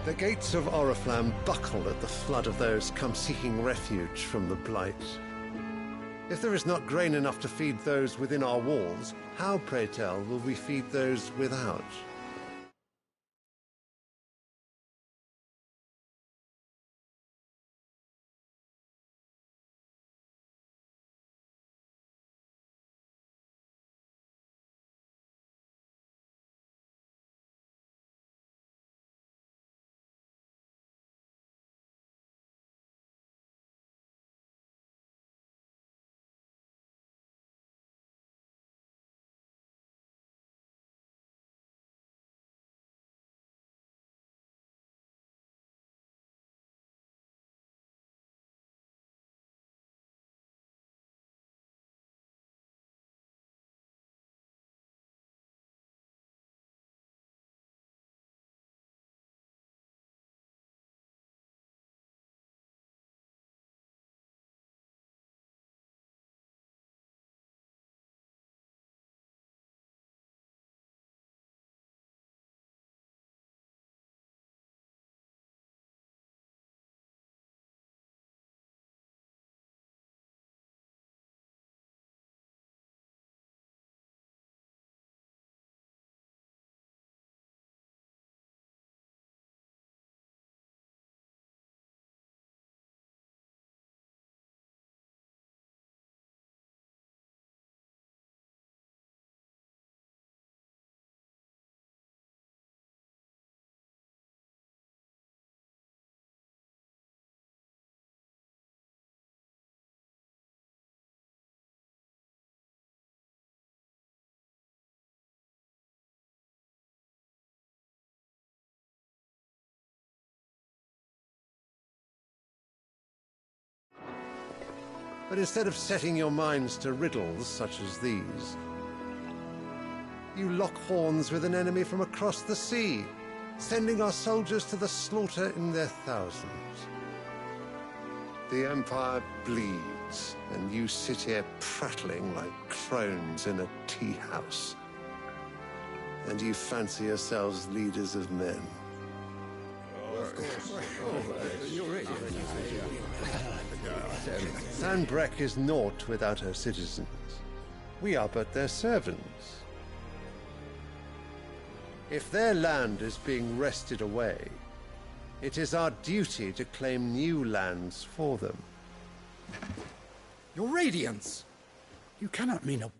The gates of Oriflamme buckle at the flood of those come seeking refuge from the Blight. If there is not grain enough to feed those within our walls, how, pray tell, will we feed those without? But instead of setting your minds to riddles such as these, you lock horns with an enemy from across the sea, sending our soldiers to the slaughter in their thousands. The Empire bleeds, and you sit here prattling like crones in a tea house. And you fancy yourselves leaders of men. Sanbreque is naught without her citizens. We are but their servants. If their land is being wrested away, it is our duty to claim new lands for them. Your Radiance! You cannot mean a...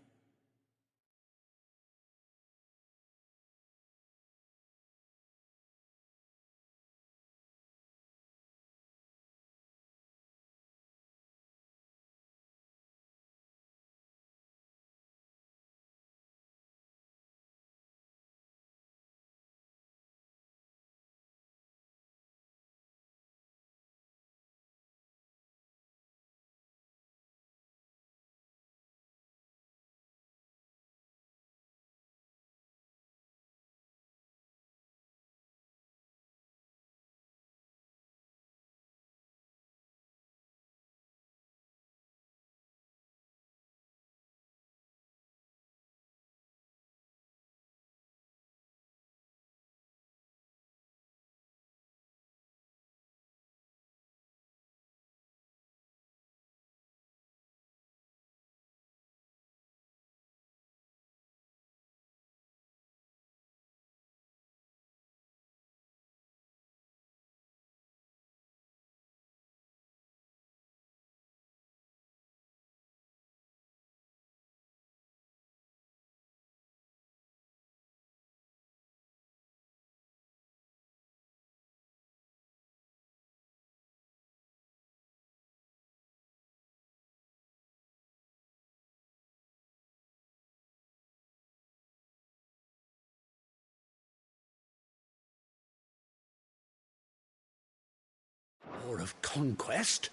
War of conquest?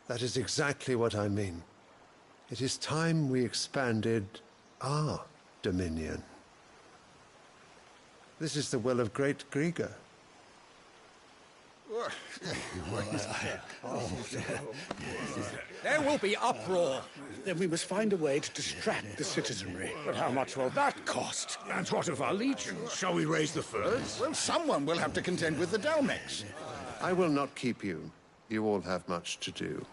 That is exactly what I mean. It is time we expanded our dominion. This is the will of great Grieger. There will be uproar. Then we must find a way to distract the citizenry. But how much will that cost? And what of our legions? Shall we raise the furs? Well, someone will have to contend with the Dalmex. I will not keep you. You all have much to do.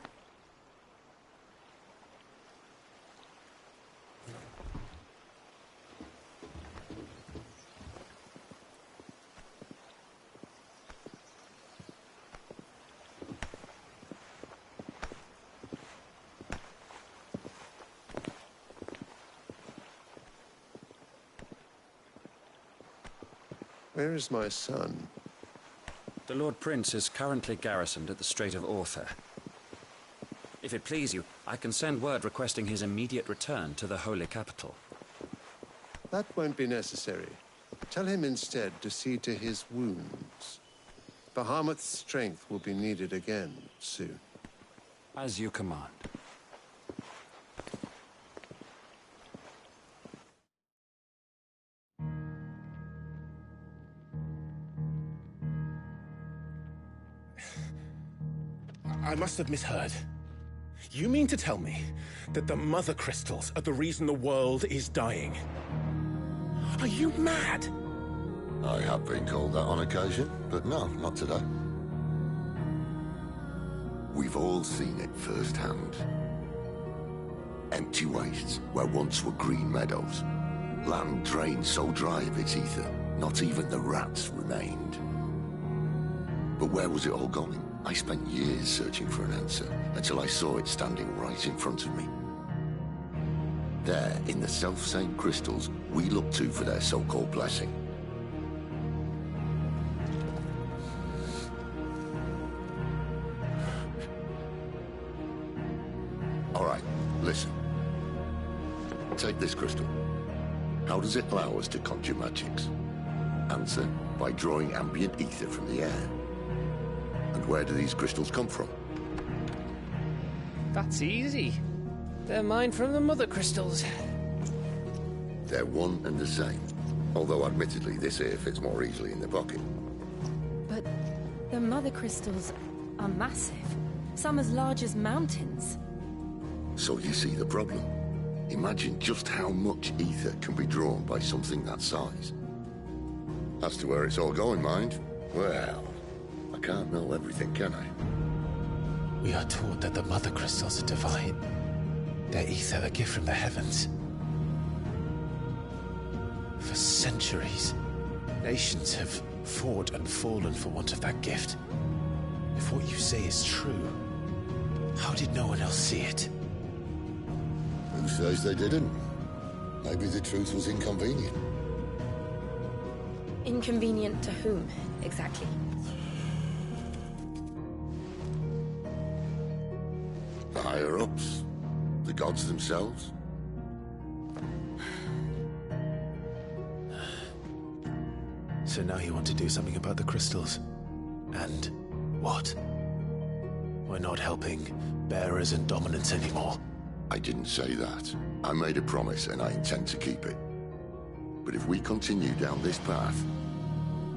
Where is my son? The Lord Prince is currently garrisoned at the Strait of Arthur. If it please you, I can send word requesting his immediate return to the Holy Capital. That won't be necessary. Tell him instead to see to his wounds. Bahamut's strength will be needed again soon. As you command. I must have misheard. You mean to tell me that the mother crystals are the reason the world is dying? Are you mad? I have been called that on occasion, but no, not today. We've all seen it firsthand. Empty wastes where once were green meadows. Land drained so dry of its ether, not even the rats remained. But where was it all going? I spent years searching for an answer, until I saw it standing right in front of me. There, in the self-same crystals we look to for their so-called blessing. All right, listen. Take this crystal. How does it allow us to conjure magics? Answer, by drawing ambient ether from the air. And where do these crystals come from? That's easy. They're mined from the mother crystals. They're one and the same. Although admittedly this here fits more easily in the pocket. But the mother crystals are massive. Some as large as mountains. So you see the problem. Imagine just how much ether can be drawn by something that size. As to where it's all going, mind? Well, I can't know everything, can I? We are taught that the mother crystals are divine. Their ether a gift from the heavens. For centuries, nations have fought and fallen for want of that gift. If what you say is true, how did no one else see it? Who says they didn't? Maybe the truth was inconvenient. Inconvenient to whom, exactly? The higher-ups? The gods themselves? So now you want to do something about the crystals. And what? We're not helping bearers and dominants anymore. I didn't say that. I made a promise and I intend to keep it. But if we continue down this path,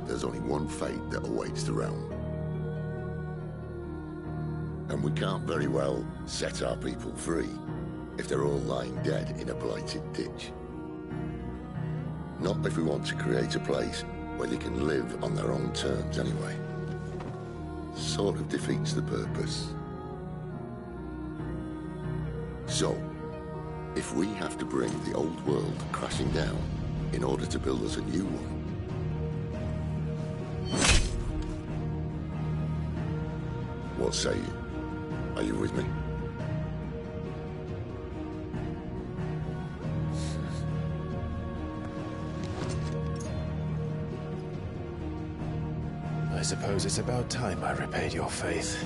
there's only one fate that awaits the realm. And we can't very well set our people free if they're all lying dead in a blighted ditch. Not if we want to create a place where they can live on their own terms anyway. Sort of defeats the purpose. So, if we have to bring the old world crashing down in order to build us a new one, what say you? Are you with me? I suppose it's about time I repaid your faith.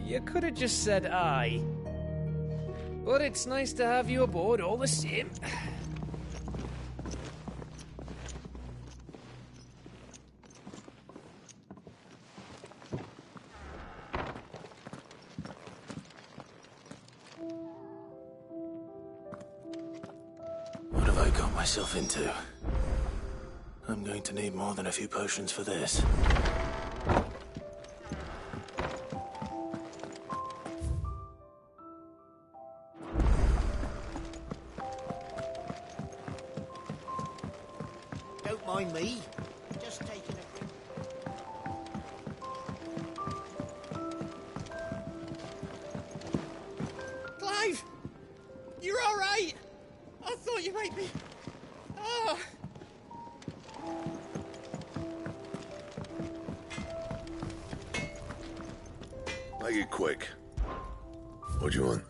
You could have just said aye. But it's nice to have you aboard all the same. What have I got myself into? I'm going to need more than a few potions for this. Don't mind me. Just taking a drink. Clive! You're all right! I thought you might be... Ah! Make it quick. What do you want?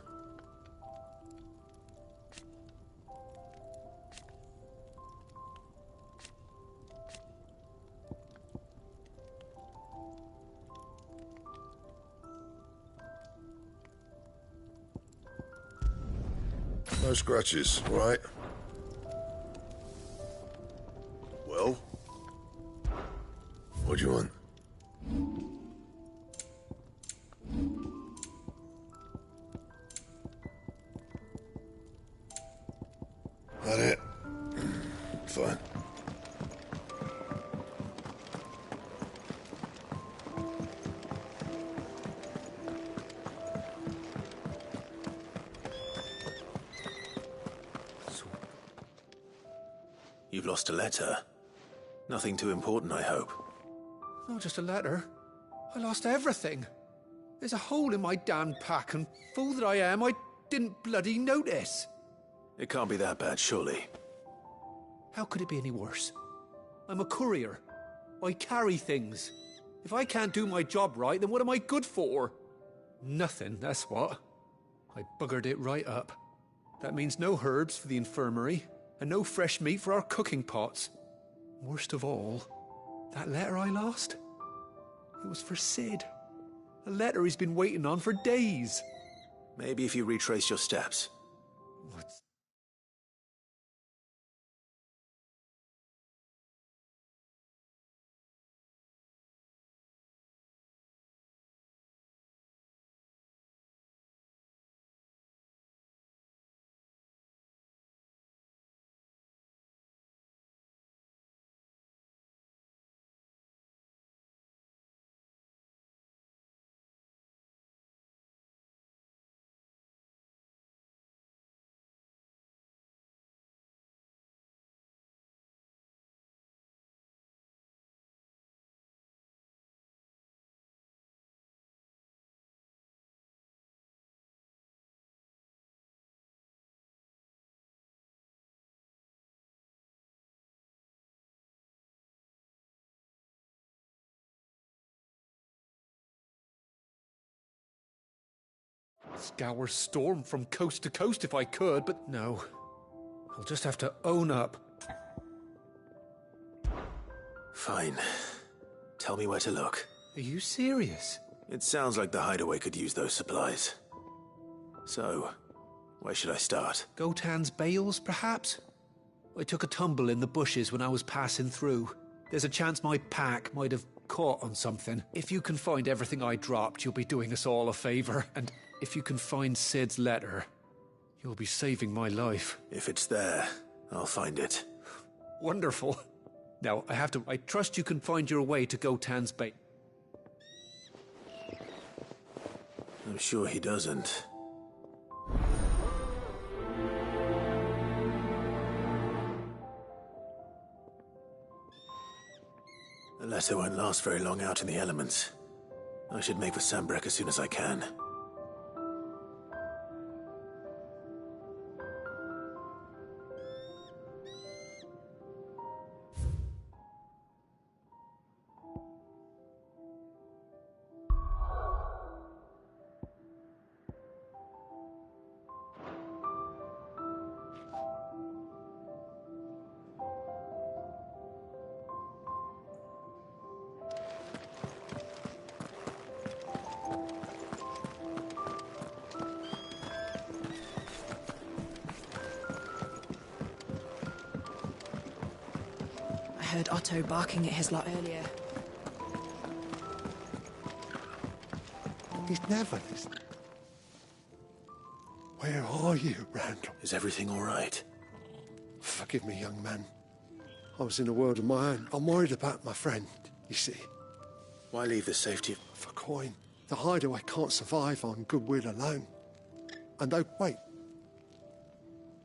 No scratches, right? Well? What do you want? That it? Fine. You've lost a letter. Nothing too important, I hope. Not just a letter. I lost everything. There's a hole in my damn pack, and fool that I am, I didn't bloody notice. It can't be that bad, surely. How could it be any worse? I'm a courier. I carry things. If I can't do my job right, then what am I good for? Nothing, that's what. I buggered it right up. That means no herbs for the infirmary, and no fresh meat for our cooking pots. Worst of all, that letter I lost? It was for Sid. A letter he's been waiting on for days. Maybe if you retrace your steps. What's... Scour Storm from coast to coast if I could, but no. I'll just have to own up. Fine. Tell me where to look. Are you serious? It sounds like the hideaway could use those supplies. So, where should I start? Gotan's bales, perhaps? I took a tumble in the bushes when I was passing through. There's a chance my pack might have caught on something. If you can find everything I dropped, you'll be doing us all a favor. And if you can find Sid's letter, you'll be saving my life. If it's there, I'll find it. Wonderful. Now, I trust you can find your way to Gotan's base. I'm sure he doesn't. The letter won't last very long out in the elements. I should make for Sambrek as soon as I can. I heard Otto barking at his lot earlier. He's never listening. Where are you, Randall? Is everything all right? Forgive me, young man. I was in a world of my own. I'm worried about my friend, you see. Why leave the safety? For coin. The hideaway can't survive on goodwill alone. And oh, wait.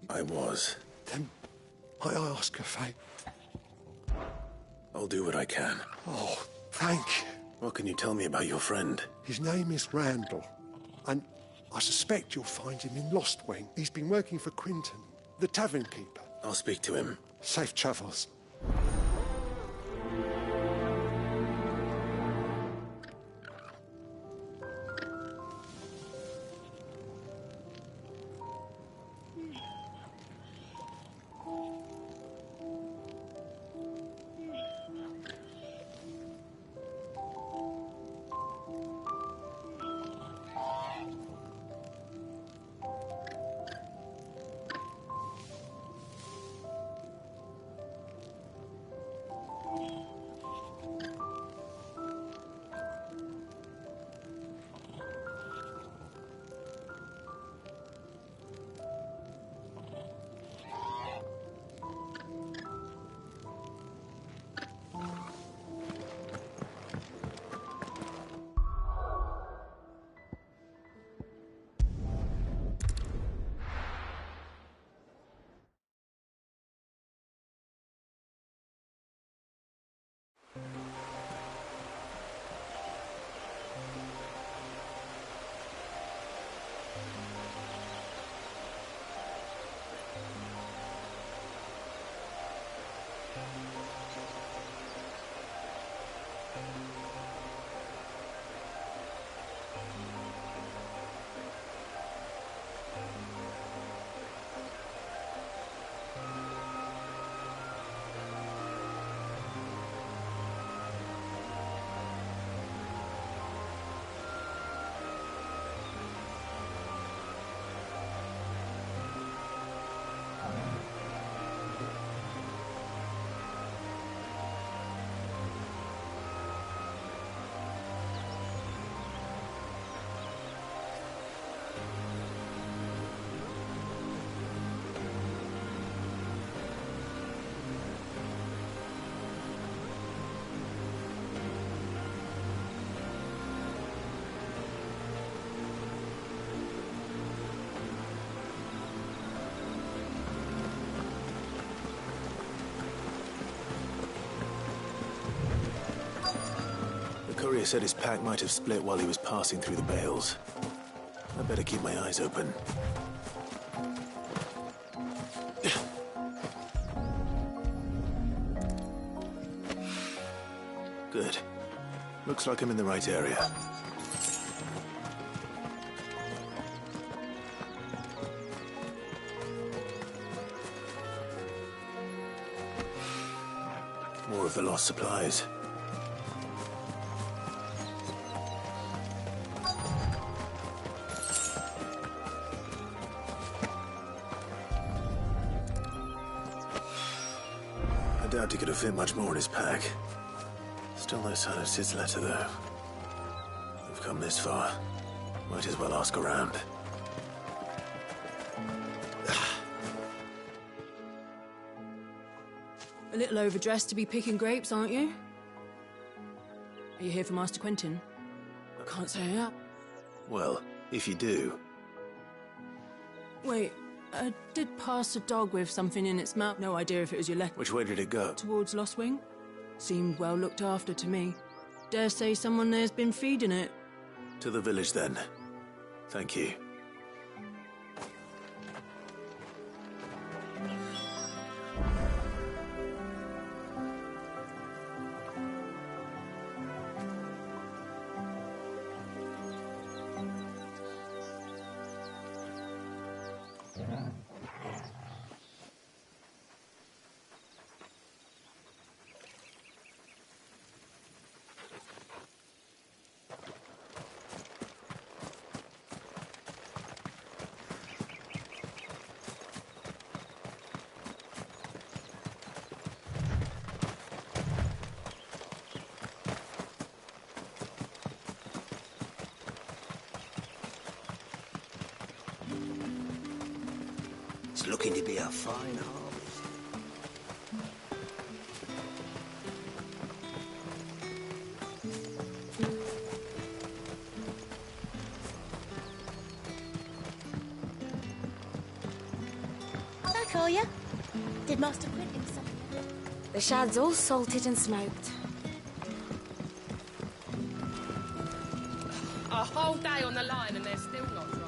I was. Then, might I ask a favour? I'll do what I can. Oh, thank you. What can you tell me about your friend? His name is Randall, and I suspect you'll find him in Lost Wing. He's been working for Quinton, the tavern keeper. I'll speak to him. Safe travels. The courier said his pack might have split while he was passing through the bales. I better keep my eyes open. Good. Looks like I'm in the right area. More of the lost supplies. I doubt he could have fit much more in his pack. Still no sign of Sid's letter, though. We've come this far. Might as well ask around. A little overdressed to be picking grapes, aren't you? Are you here for Master Quentin? I can't say that. Well, if you do. Wait, I did pass a dog with something in its mouth. No idea if it was your letter. Which way did it go? Towards Lost Wing. Seemed well looked after to me. Dare say someone there's been feeding it. To the village, then. Thank you. It's looking to be a fine harvest. for you. Did Master Quentin something? The shad's all salted and smoked. A whole day on the line and they're still not dry.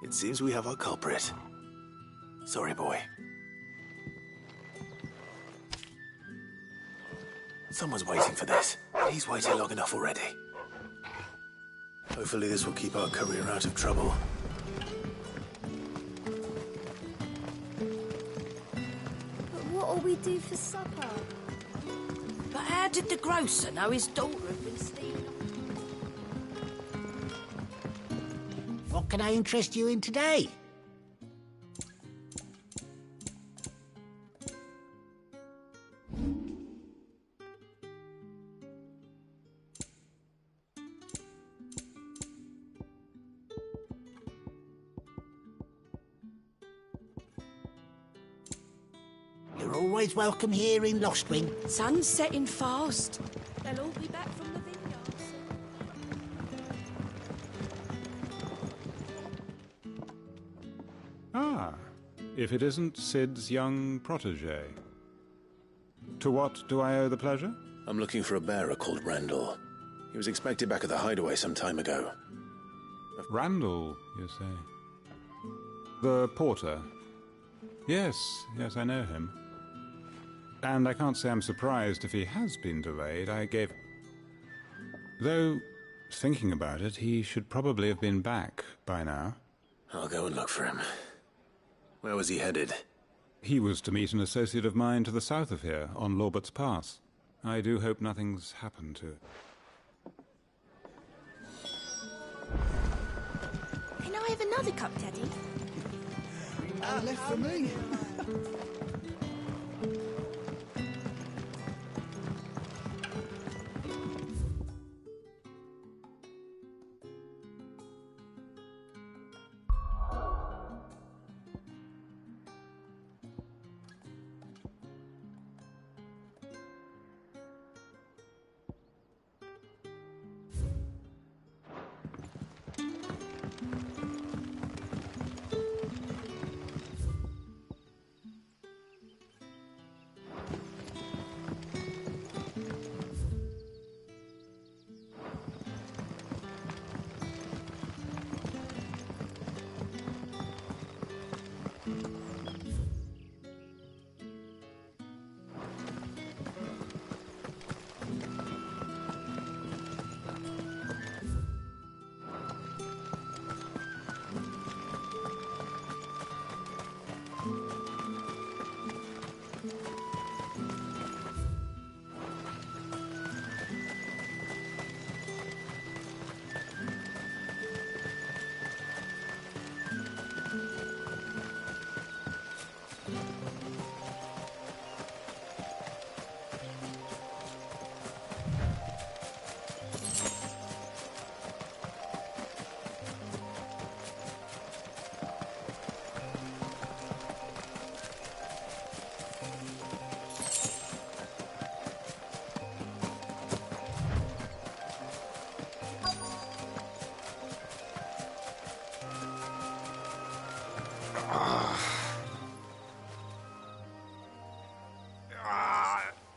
It seems we have our culprit. Sorry, boy. Someone's waiting for this. He's waited long enough already. Hopefully this will keep our career out of trouble. But what'll we do for supper? But how did the grocer know his daughter had been stealing? What can I interest you in today? You're always welcome here in Lostwing. Sun's setting fast. They'll all be back from the vineyards. Ah, if it isn't Sid's young protege. To what do I owe the pleasure? I'm looking for a bearer called Randall. He was expected back at the hideaway some time ago. Randall, you say? The porter? Yes, I know him. And I can't say I'm surprised if he has been delayed. Though, thinking about it, he should probably have been back by now. I'll go and look for him. Where was he headed? He was to meet an associate of mine to the south of here, on Lorbert's Pass. I do hope nothing's happened to it. Can I have another cup, Daddy? Left for me.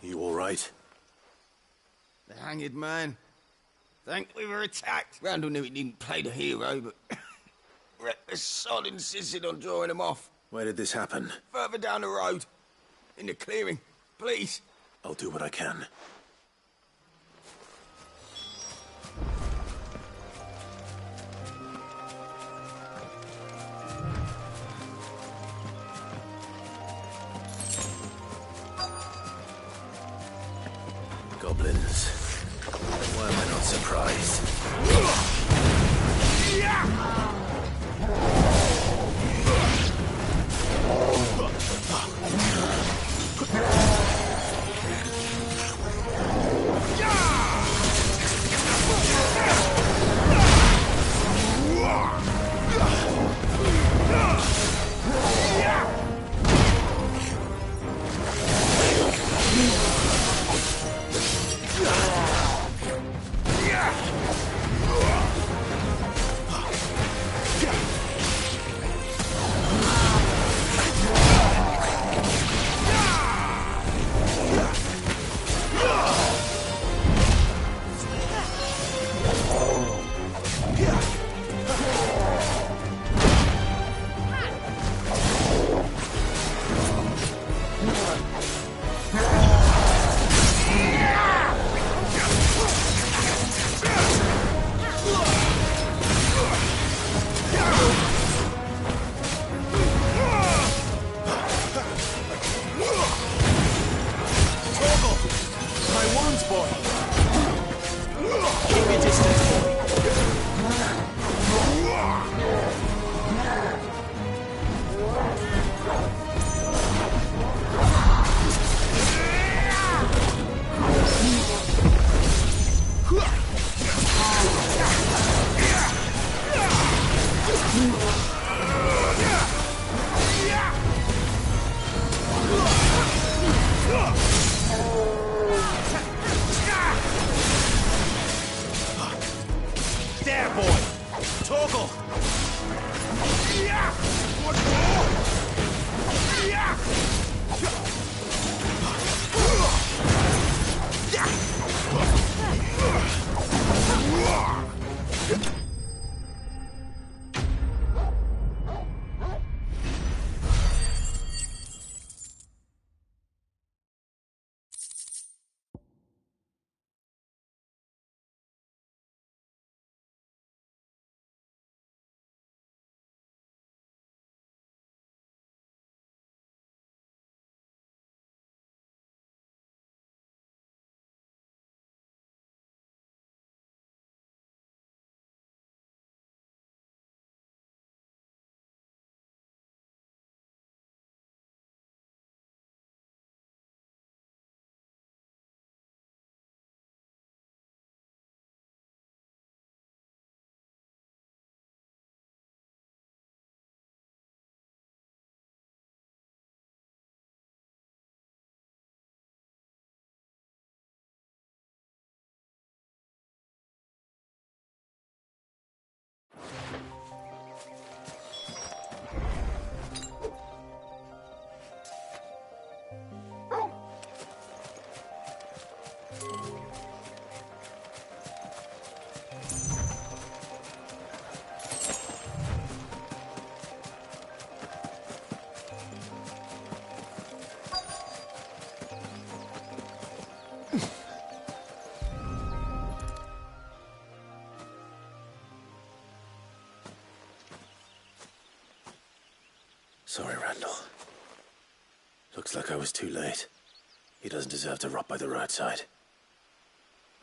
You all right? The hanged man. Think we were attacked. Randall knew he didn't play the hero, but reckless sod insisted on drawing him off. Where did this happen? Further down the road. In the clearing. Please. I'll do what I can. Goblins. Why am I not surprised? Yeah! boy! Keep your distance, boy! There, boy! Toggle! One more! Sorry, Randall. Looks like I was too late. He doesn't deserve to rot by the roadside.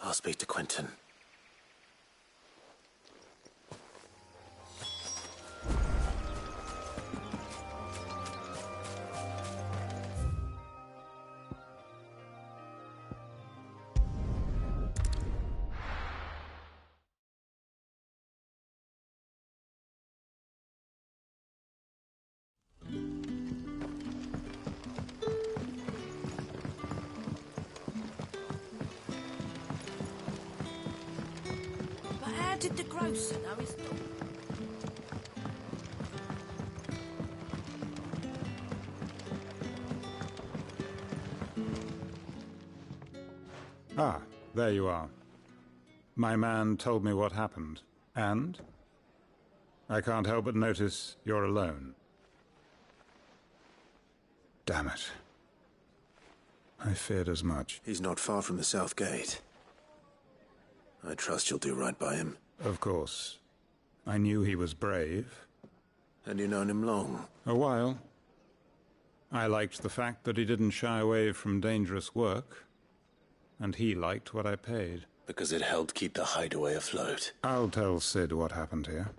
I'll speak to Quentin. But how did the grocer know his daughter? Ah, there you are. My man told me what happened. And? I can't help but notice you're alone. Damn it. I feared as much. He's not far from the South Gate. I trust you'll do right by him. Of course. I knew he was brave. And you known him long? A while. I liked the fact that he didn't shy away from dangerous work. And he liked what I paid. Because it helped keep the hideaway afloat. I'll tell Sid what happened here.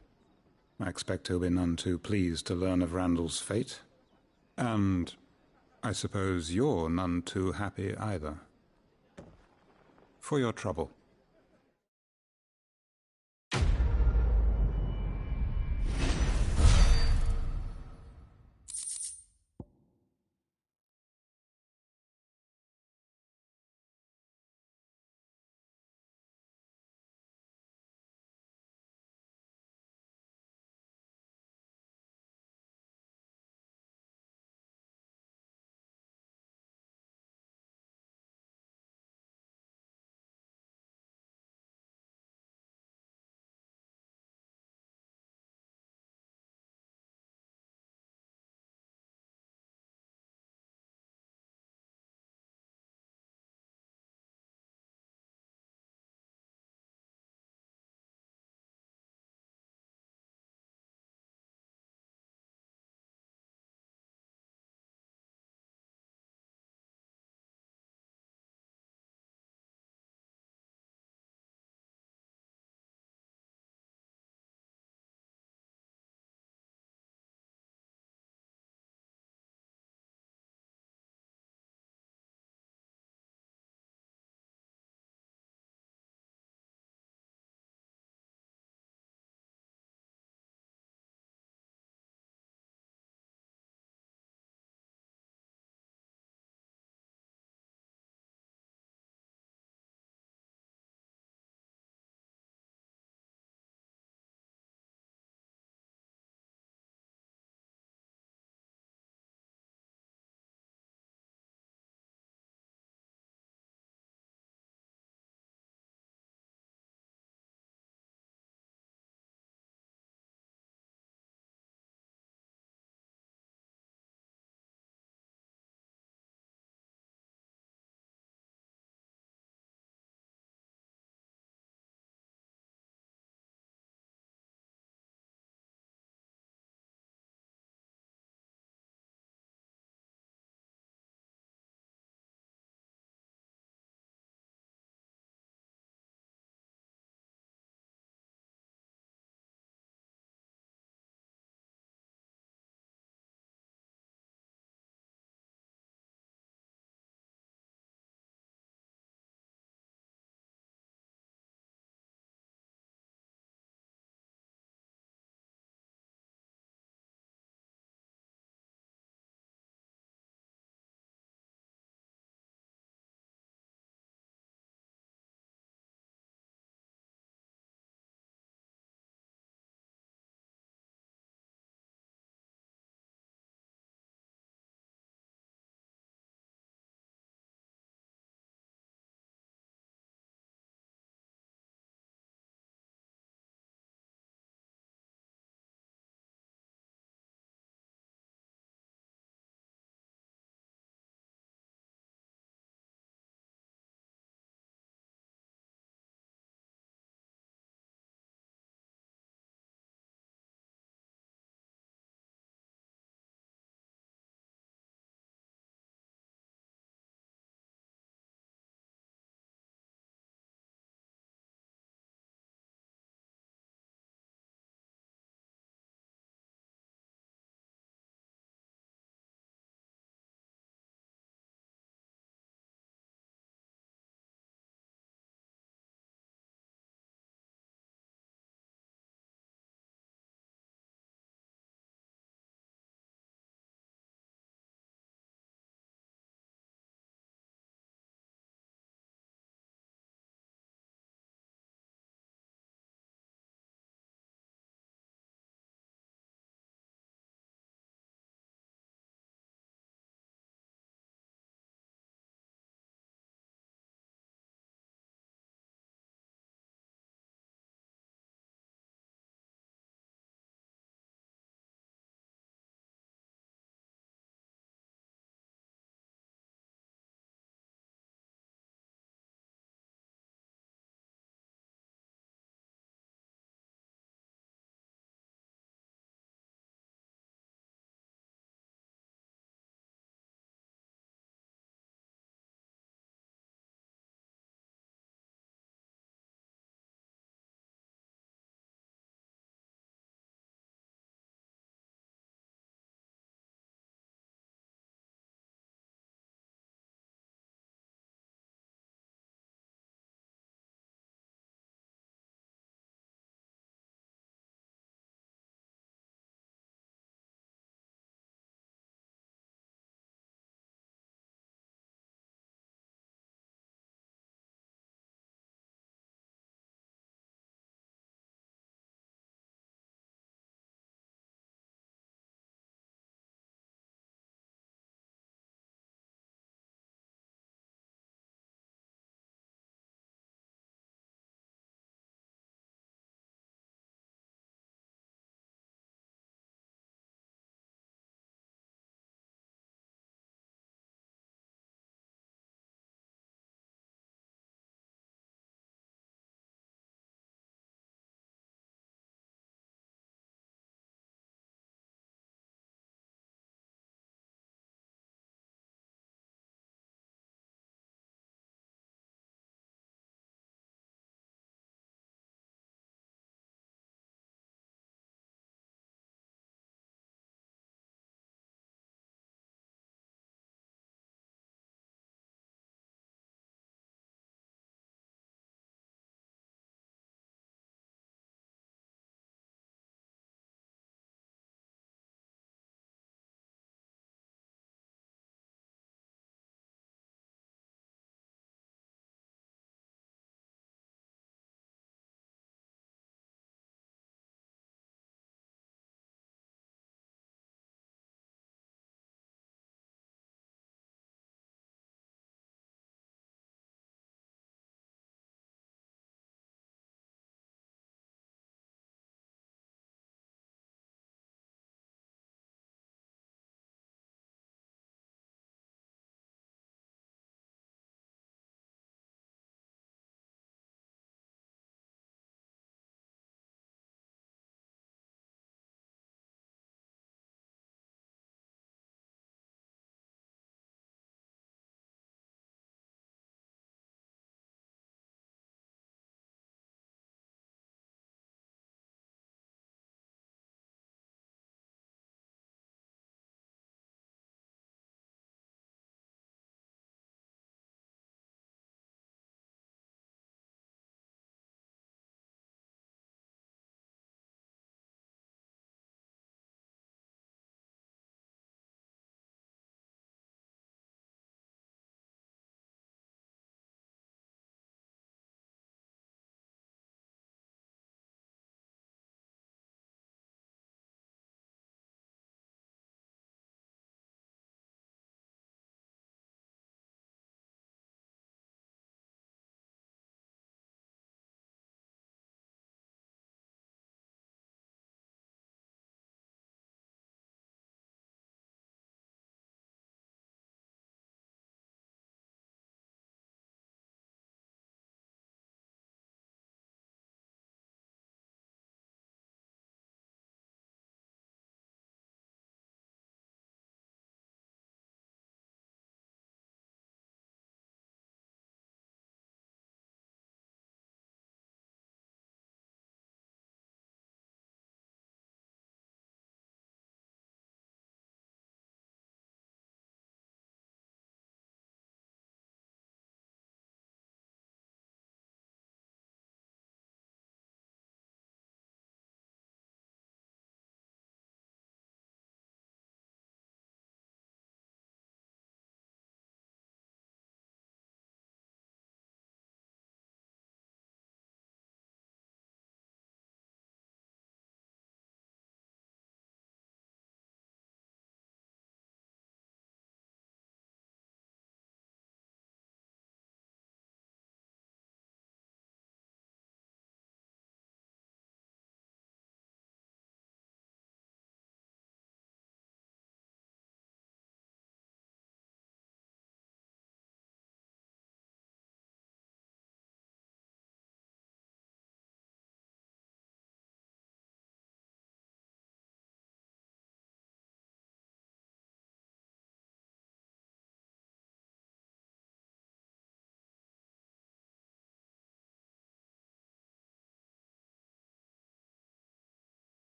I expect he'll be none too pleased to learn of Randall's fate. And I suppose you're none too happy either. For your trouble.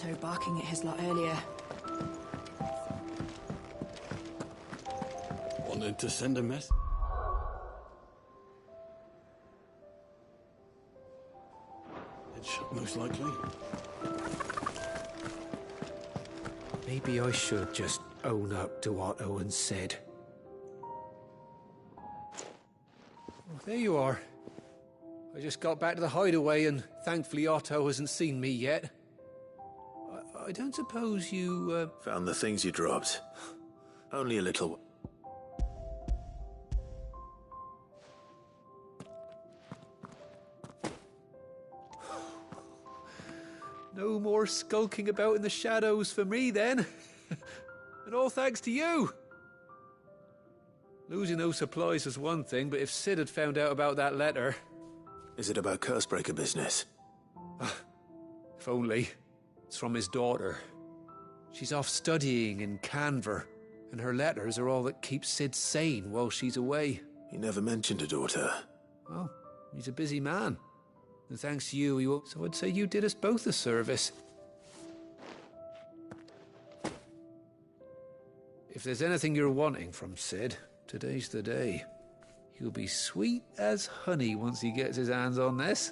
Otto barking at his lot earlier. Wanted to send a message? Most likely. Maybe I should just own up to what Owen said. Oh, there you are. I just got back to the hideaway and thankfully Otto hasn't seen me yet. I don't suppose you, Found the things you dropped. Only a little... No more skulking about in the shadows for me, then. And all thanks to you. Losing those supplies was one thing, but if Sid had found out about that letter... Is it about Cursebreaker business? If only. It's from his daughter. She's off studying in Canver, and her letters are all that keeps Sid sane while she's away. He never mentioned a daughter. Well, he's a busy man. And thanks to you, so I'd say you did us both a service. If there's anything you're wanting from Sid, today's the day. He'll be sweet as honey once he gets his hands on this.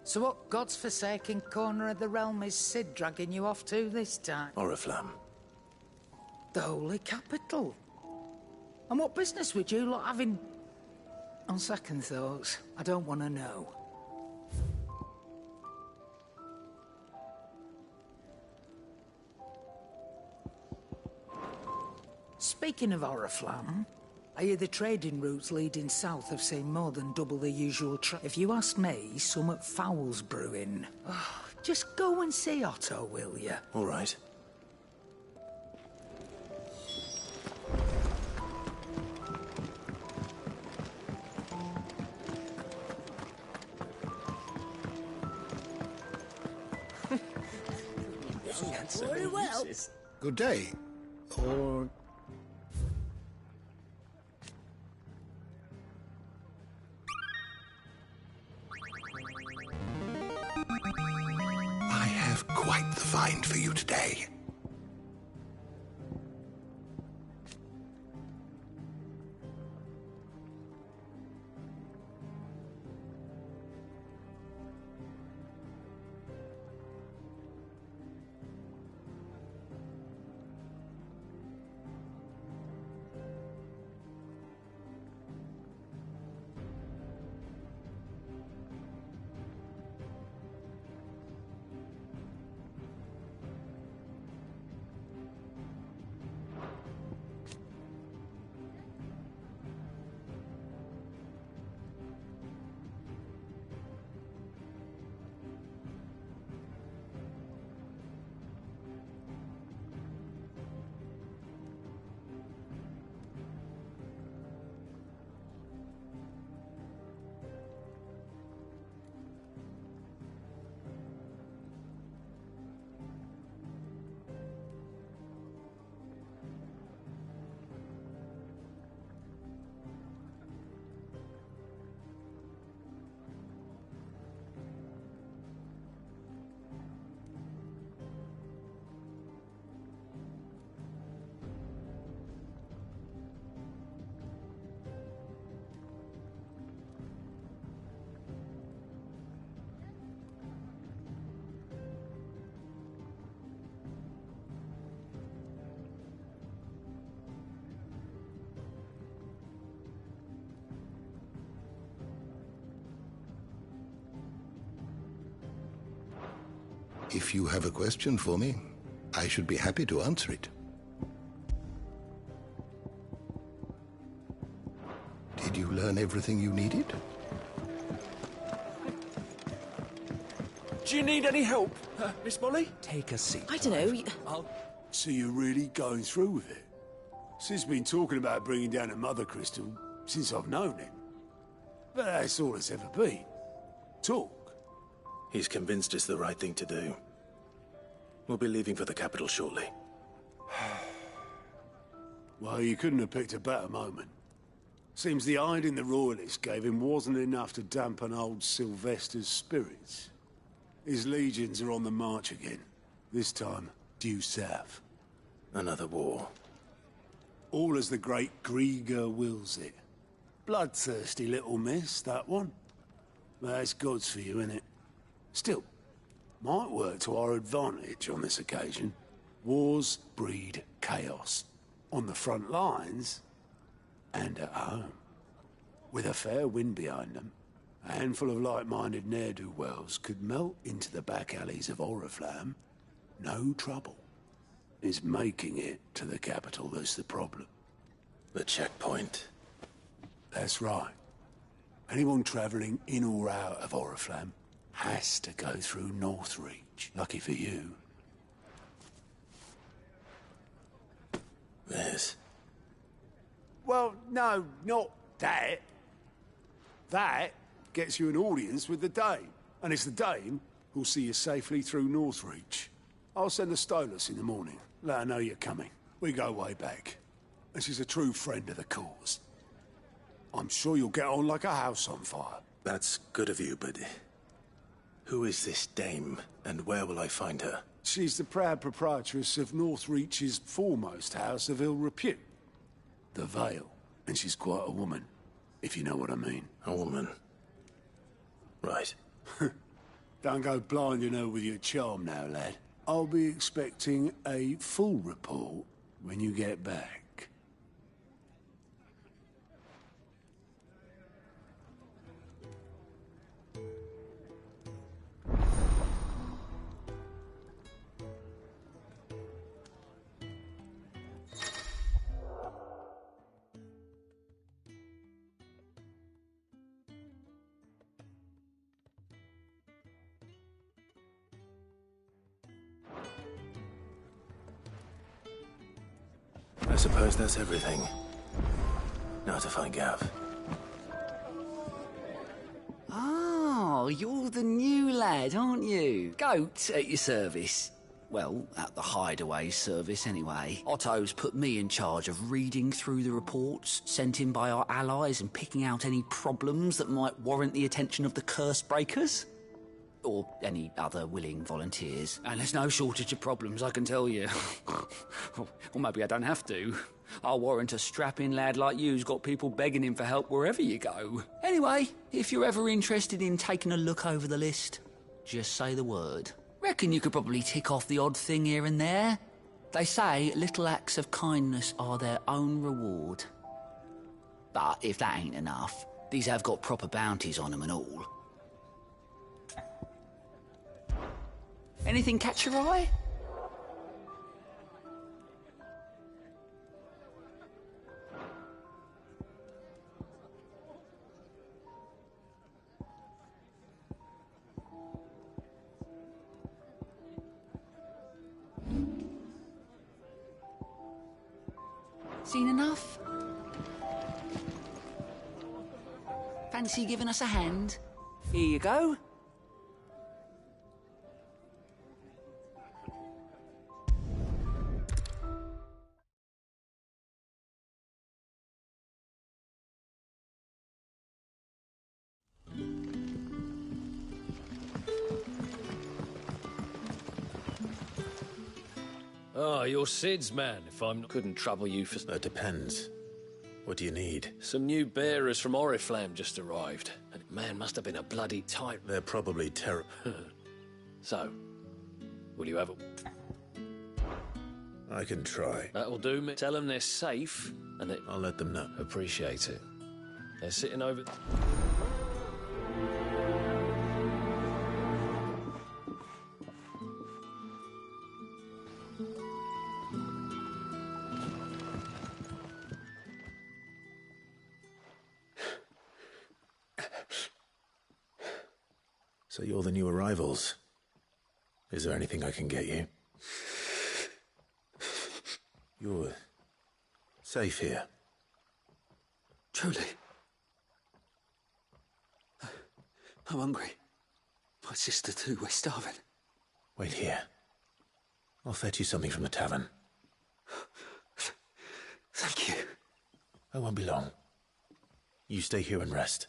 So what god's-forsaken corner of the realm is Sid dragging you off to this time? Oriflamme. The Holy Capital. And what business would you lot having... On second thoughts, I don't want to know. Speaking of Oriflamme, I hear the trading routes leading south have seen more than double the usual If you ask me, somewhat foul's brewing. Oh, just go and see Otto, will you? All right. Very well. Good day. Or... I have quite the find for you today. If you have a question for me, I should be happy to answer it. Did you learn everything you needed? Do you need any help, Miss Molly? Take a seat. I don't know. So you're really going through with it? Sid's been talking about bringing down a mother crystal since I've known him. But that's all it's ever been. Talk. He's convinced it's the right thing to do. We'll be leaving for the capital shortly. Well, you couldn't have picked a better moment. Seems the hiding the Royalists gave him wasn't enough to dampen old Sylvester's spirits. His legions are on the march again. This time, due south. Another war. All as the great Grieger wills it. Bloodthirsty little miss, that one. That's God's for you, innit? Still, might work to our advantage on this occasion. Wars breed chaos. On the front lines, and at home. With a fair wind behind them, a handful of like-minded ne'er-do-wells could melt into the back alleys of Oriflamme. No trouble. It's making it to the capital that's the problem. The checkpoint. That's right. Anyone travelling in or out of Oriflamme has to go through Northreach. Lucky for you. This? Well, no, not that. That gets you an audience with the Dame. And it's the Dame who'll see you safely through Northreach. I'll send the Stolas in the morning. Let her know you're coming. We go way back. And she's a true friend of the cause. I'm sure you'll get on like a house on fire. That's good of you, but... who is this Dame, and where will I find her? She's the proud proprietress of Northreach's foremost house of ill repute. The Vale. And she's quite a woman, if you know what I mean. A woman. Right. Don't go blinding her with your charm now, lad. I'll be expecting a full report when you get back. I suppose that's everything. Now to find Gav. Oh, you're the new lad, aren't you? Goat at your service. Well, at the hideaway service anyway. Otto's put me in charge of reading through the reports sent in by our allies and picking out any problems that might warrant the attention of the curse breakers. Or any other willing volunteers. And there's no shortage of problems, I can tell you. Or maybe I don't have to. I'll warrant a strapping lad like you's got people begging him for help wherever you go. Anyway, if you're ever interested in taking a look over the list, just say the word. Reckon you could probably tick off the odd thing here and there. They say little acts of kindness are their own reward. But if that ain't enough, these have got proper bounties on them and all. Anything catch your eye? Seen enough? Fancy giving us a hand? Here you go. Oh, you're Sid's man, if I'm not... Couldn't trouble you for... That depends. What do you need? Some new bearers from Oriflamme just arrived. And man, must have been a bloody tight... They're probably terrible. So, will you have a... I can try. That'll do me. Tell them they're safe, and that... I'll let them know. Appreciate it. They're sitting over... So you're the new arrivals. Is there anything I can get you? You're safe here. Truly. I'm hungry. My sister too, we're starving. Wait here. I'll fetch you something from the tavern. Thank you. I won't be long. You stay here and rest.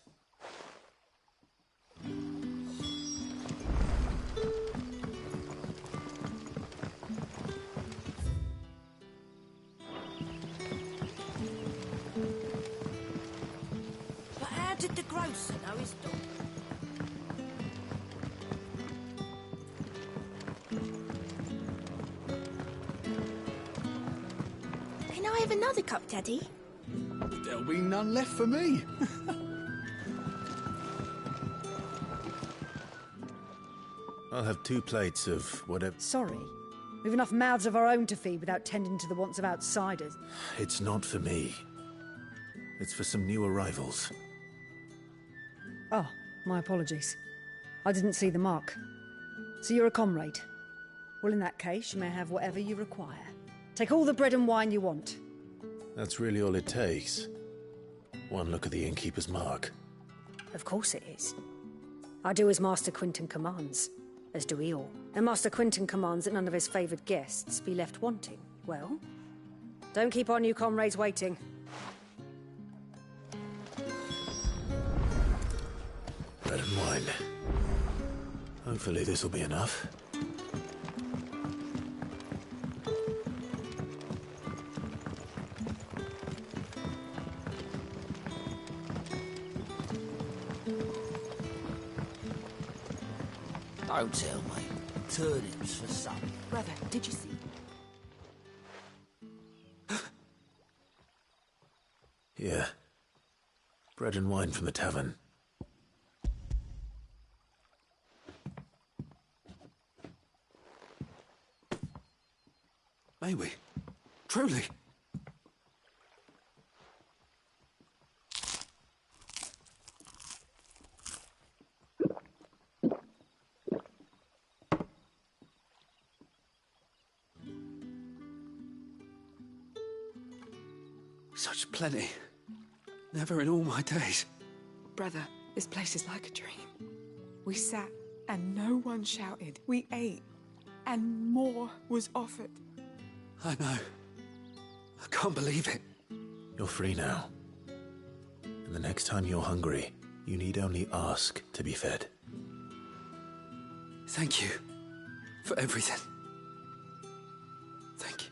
But how did the grocer know his daughter? Can I have another cup, Daddy? There'll be none left for me. I'll have 2 plates of whatever... Sorry. We've enough mouths of our own to feed without tending to the wants of outsiders. It's not for me. It's for some new arrivals. Oh, my apologies. I didn't see the mark. So you're a comrade. Well, in that case, you may have whatever you require. Take all the bread and wine you want. That's really all it takes. One look at the innkeeper's mark. Of course it is. I do as Master Quinton commands, as do we all. And Master Quinton commands that none of his favoured guests be left wanting. Well, don't keep our new comrades waiting. Bread and wine. Hopefully this'll be enough. Don't tell me. Turnips for some. Brother, did you see? Yeah. Bread and wine from the tavern. May we? Truly? Such plenty. Never in all my days. Brother, this place is like a dream. We sat and no one shouted. We ate and more was offered. I know. I can't believe it. You're free now. And the next time you're hungry, you need only ask to be fed. Thank you for everything. Thank you.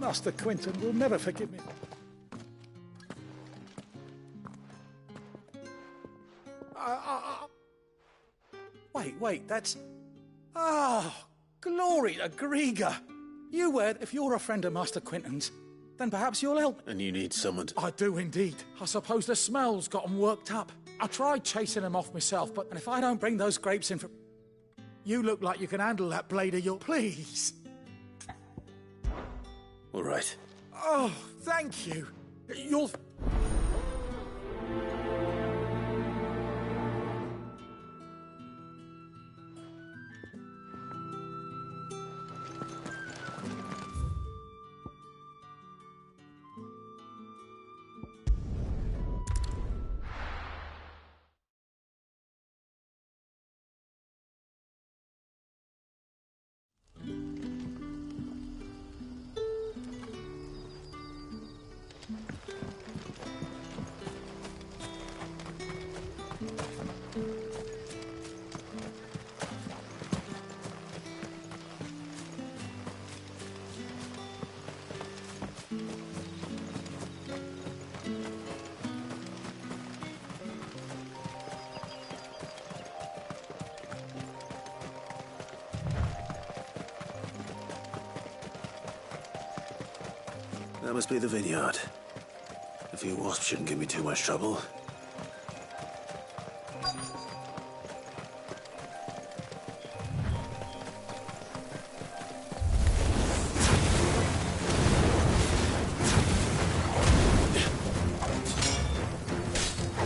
Master Quinton will never forgive me. Wait, that's... Oh, glory to Grieger! You were, if you're a friend of Master Quinton's, then perhaps you'll help. And you need someone to... I do indeed. I suppose the smell's got 'em worked up. I tried chasing 'em off myself, but if I don't bring those grapes in for... You look like you can handle that blade of your... Please! All right. Oh, thank you. You'll... That must be the vineyard. A few wasps shouldn't give me too much trouble.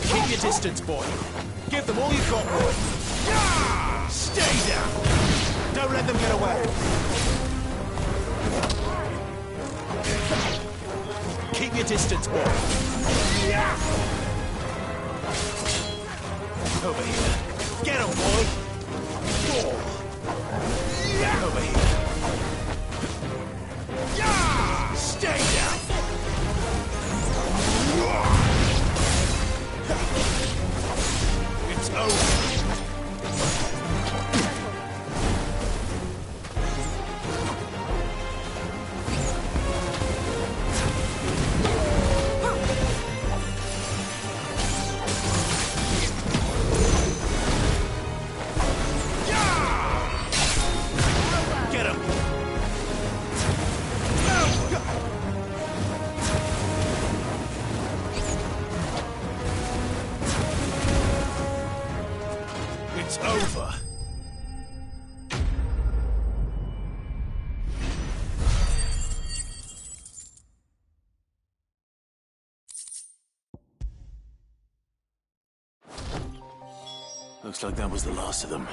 Keep your distance, boy. Give them all you've got, boy. Yeah! Stay down! Don't let them get away. Keep your distance, boy. Yeah! Over here. Get him, boy. Yeah! Over here. Yeah! Stay down! It's over. Get him! It's over. Looks like that was the last of them.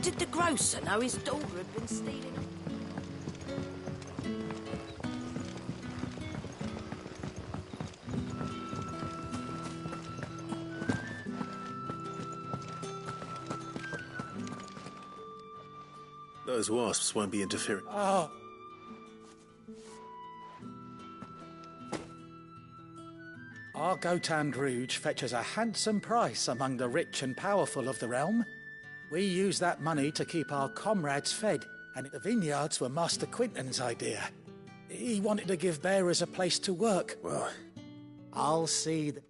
did the grocer know his daughter had been stealing them? Those wasps won't be interfering. Oh. Our Gotand Rouge fetches a handsome price among the rich and powerful of the realm. We use that money to keep our comrades fed, and the vineyards were Master Quinton's idea. He wanted to give bearers a place to work. Well, I'll see that.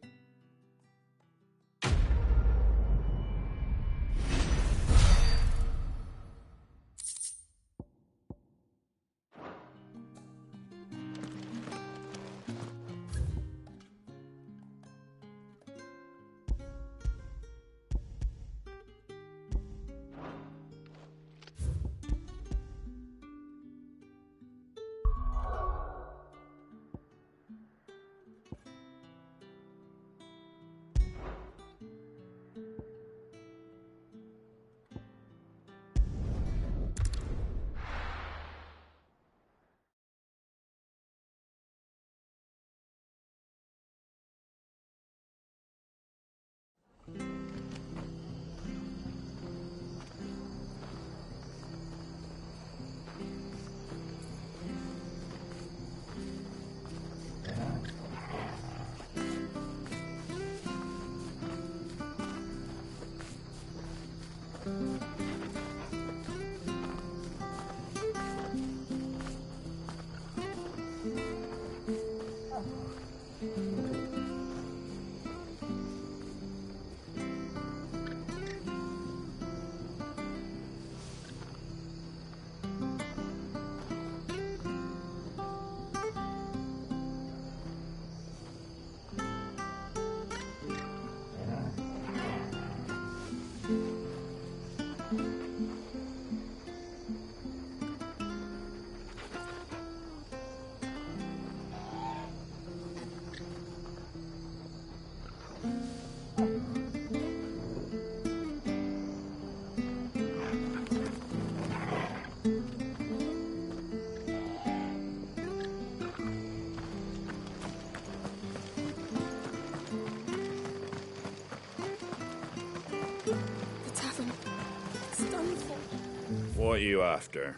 What are you after?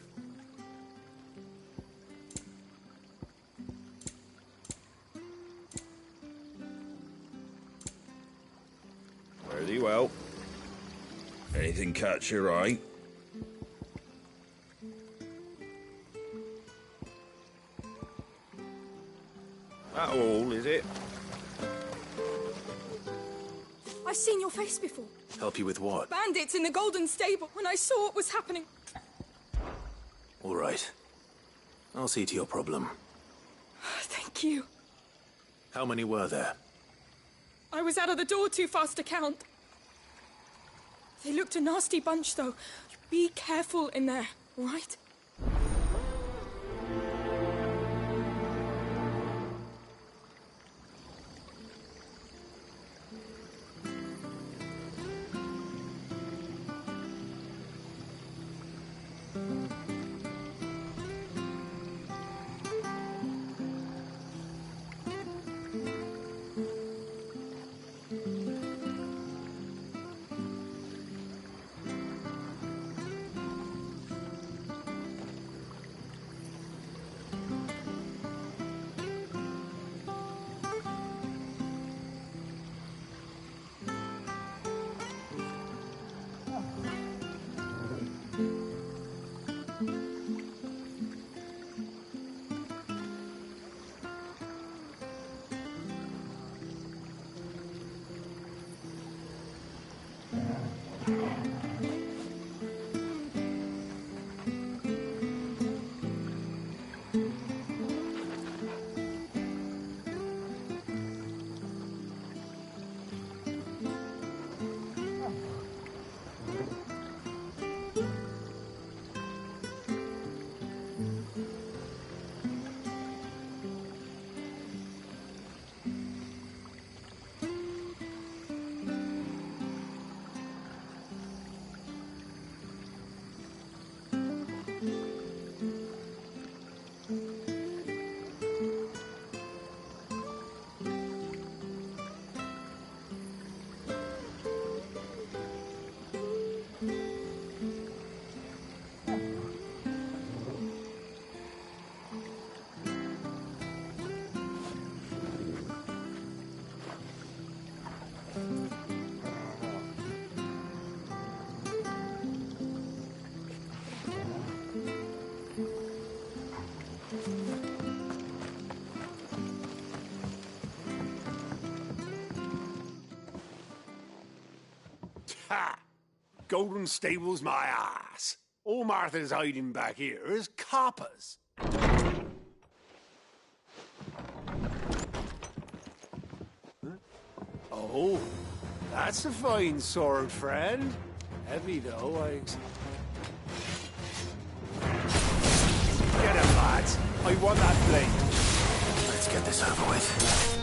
Fare thee well. Anything catch your eye? That all, is it? I've seen your face before. help you with what? Bandits in the Golden Stable when I saw what was happening. All right. I'll see to your problem. Thank you. How many were there? I was out of the door too fast to count. They looked a nasty bunch, though. Be careful in there, all right? golden stable's my ass. All Martha's hiding back here is coppers. Oh, that's a fine sword, friend. Heavy, though, Get him, lads. I want that blade. Let's get this over with.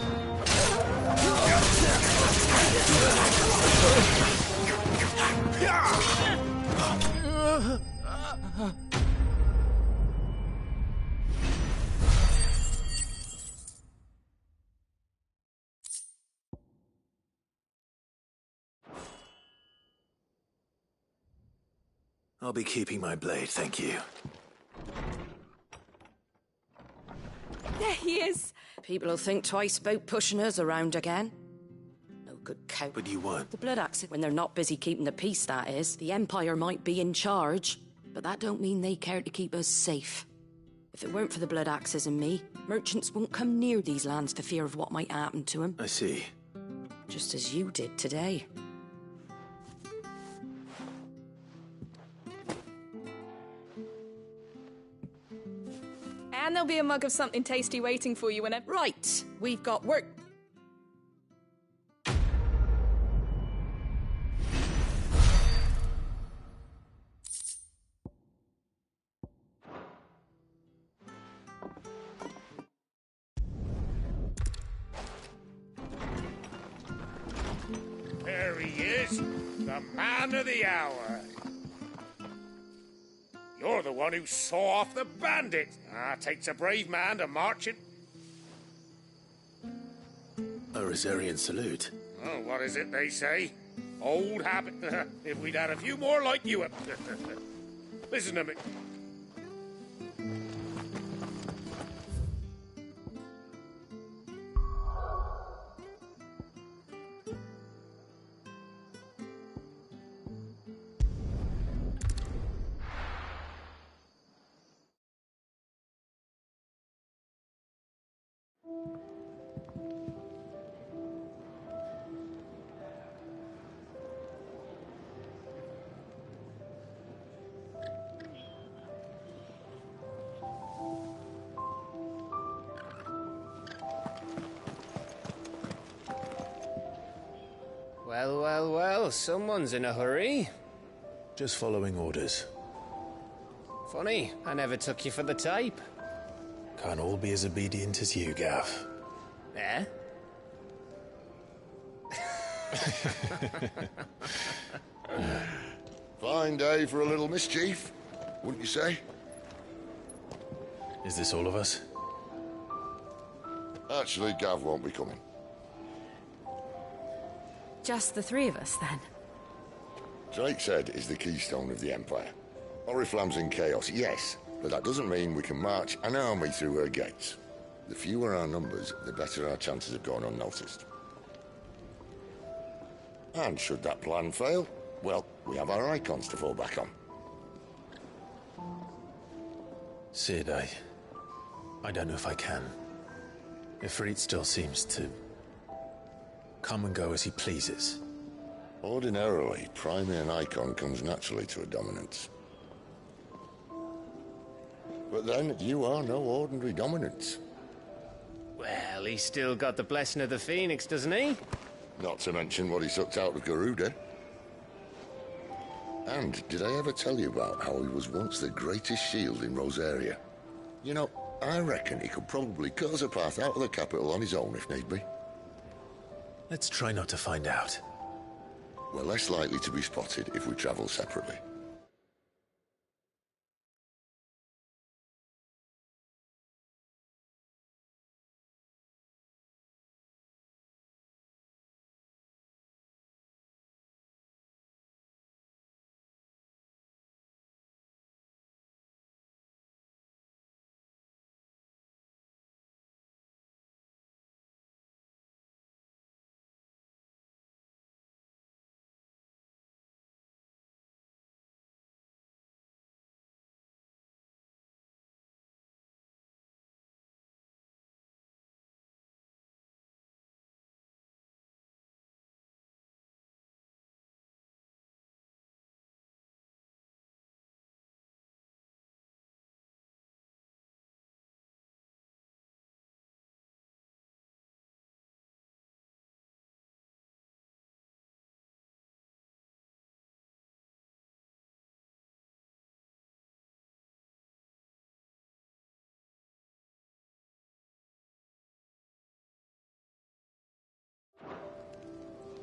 I'll be keeping my blade, thank you. There he is. People will think twice about pushing us around again. No good cow. But you weren't. The blood axe, when they're not busy keeping the peace, that is. The Empire might be in charge, but that don't mean they care to keep us safe. If it weren't for the blood axes and me, merchants won't come near these lands for fear of what might happen to them. I see. Just as you did today. And there'll be a mug of something tasty waiting for you whenever... Right, we've got work. There he is, the man of the hour. You're the one who saw off the bandit. Takes a brave man to march it. A Rosarian salute. Oh, what is it they say? Old habit. If we'd had a few more like you. Listen to me. Well, well, well, someone's in a hurry. Just following orders. Funny, I never took you for the type. Can't all be as obedient as you, Gav. Eh? Fine day for a little mischief, wouldn't you say? Is this all of us? Actually, Gav won't be coming. Just the three of us, then? Drake's Head is the keystone of the Empire. Oriflamme's in chaos, yes, but that doesn't mean we can march an army through her gates. The fewer our numbers, the better our chances of going unnoticed. And should that plan fail, well, we have our icons to fall back on. Sid, I don't know if I can. Ifrit still seems to come and go as he pleases. Ordinarily, priming an icon comes naturally to a dominance. But then, you are no ordinary dominance. Well, he's still got the blessing of the Phoenix, doesn't he? Not to mention what he sucked out of Garuda. And did I ever tell you about how he was once the greatest shield in Rosaria? You know, I reckon he could probably cut us a path out of the capital on his own if need be. Let's try not to find out. We're less likely to be spotted if we travel separately.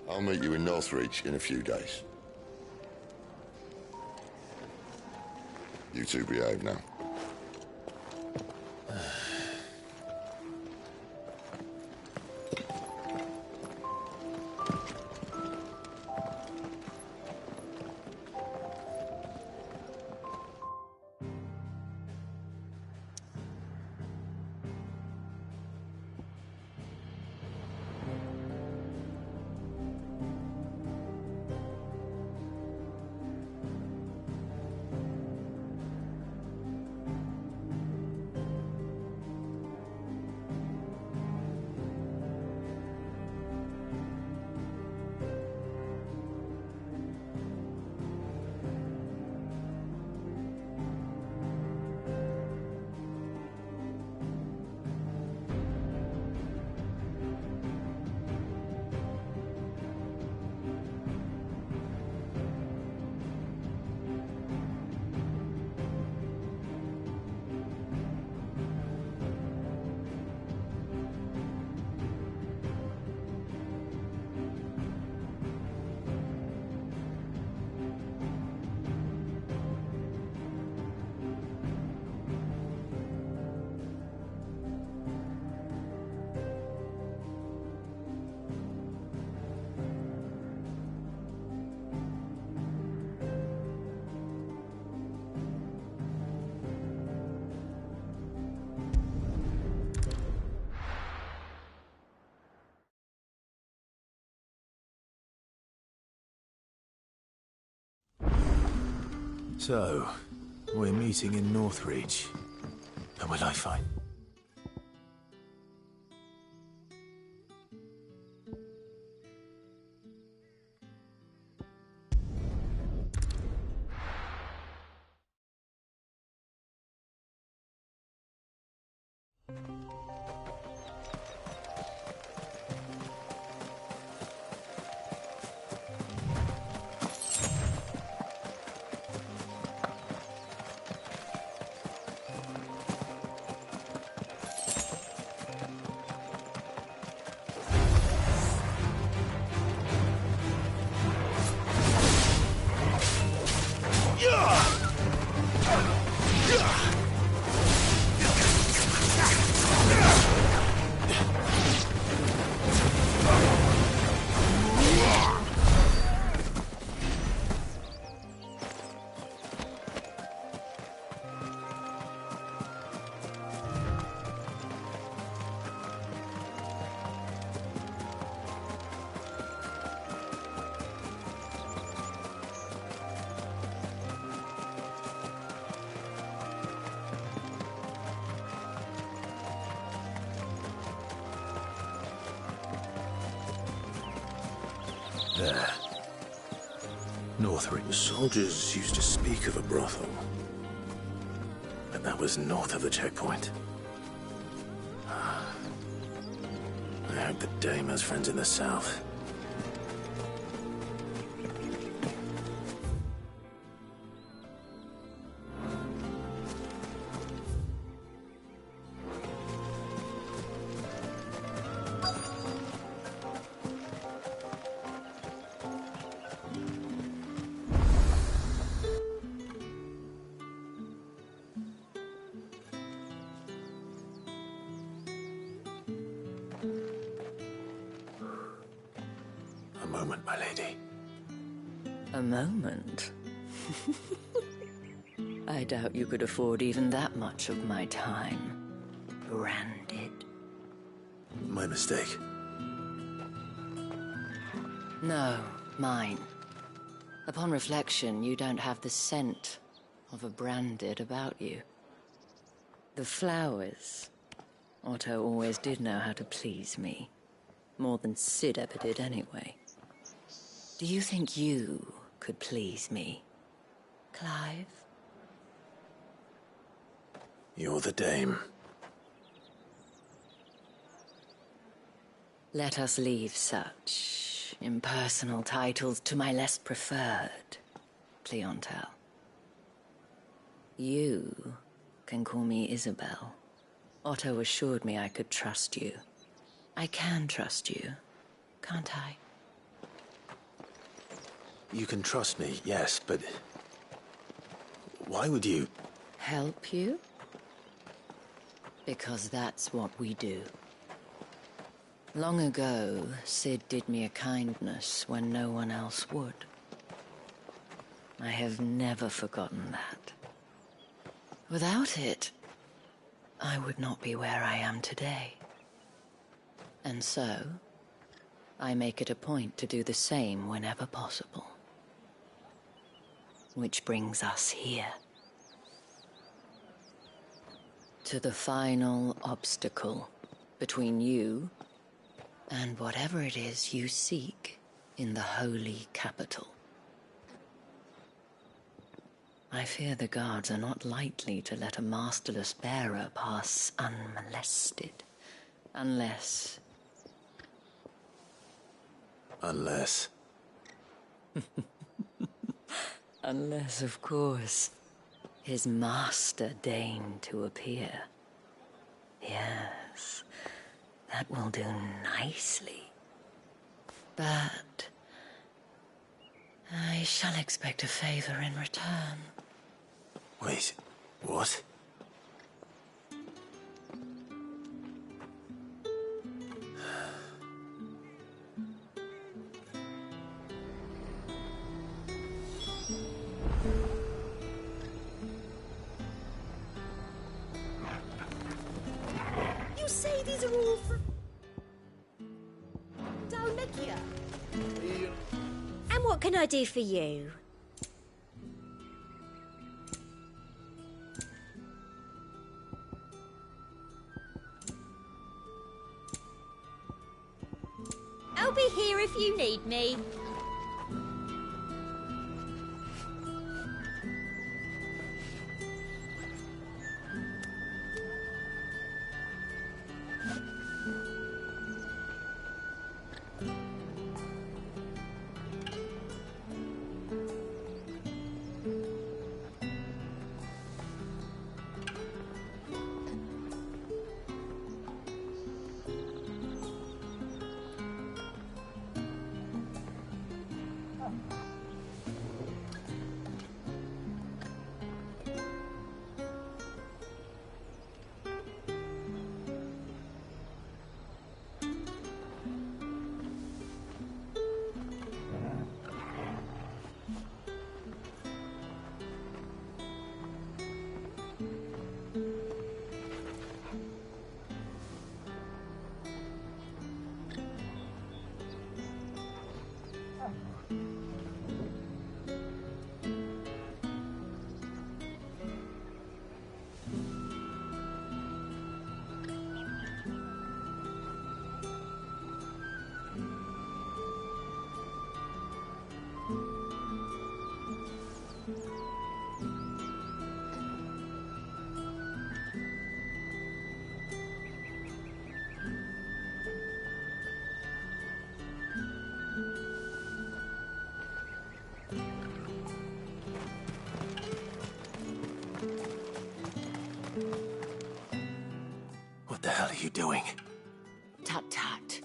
I'll meet you in Northreach in a few days. You two behave now. So, we're meeting in Northreach. And will I find... There. Northreach. The soldiers used to speak of a brothel. But that was north of the checkpoint. I hope the dame has friends in the south. A moment, my lady. A moment? I doubt you could afford even that much of my time. Branded. My mistake. No, mine. Upon reflection, you don't have the scent of a branded about you. The flowers. Otto always did know how to please me. More than Sid ever did anyway. Do you think you could please me, Clive? You're the dame. Let us leave such impersonal titles to my less preferred clientele. You can call me Isabel. Otto assured me I could trust you. I can trust you, can't I? You can trust me, yes, but... why would you... Help you? Because that's what we do. Long ago, Sid did me a kindness when no one else would. I have never forgotten that. Without it, I would not be where I am today. And so, I make it a point to do the same whenever possible. Which brings us here. To the final obstacle between you and whatever it is you seek in the holy capital. I fear the guards are not likely to let a masterless bearer pass unmolested. Unless... Unless... Unless, of course, his master deigned to appear. Yes, that will do nicely. But... I shall expect a favor in return. Wait, what? You say these are all from Dalmekia? And what can I do for you? I'll be here if you need me. What the hell are you doing? Tut tut.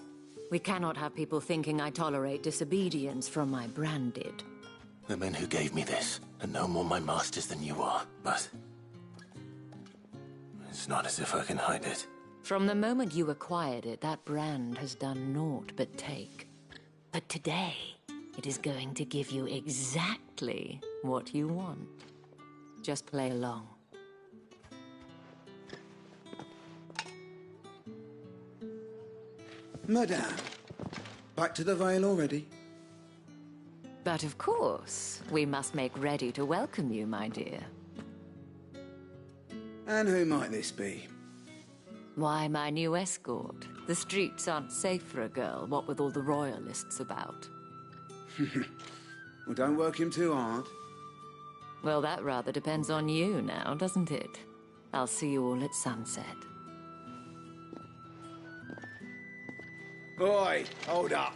We cannot have people thinking I tolerate disobedience from my branded. The men who gave me this are no more my masters than you are, but... it's not as if I can hide it. From the moment you acquired it, that brand has done naught but take. But today, it is going to give you exactly what you want. Just play along. Madame, back to the Vale already? But of course, we must make ready to welcome you, my dear. And who might this be? Why, my new escort. The streets aren't safe for a girl, what with all the royalists about. Well, don't work him too hard. Well, that rather depends on you now, doesn't it? I'll see you all at sunset. Oi, hold up.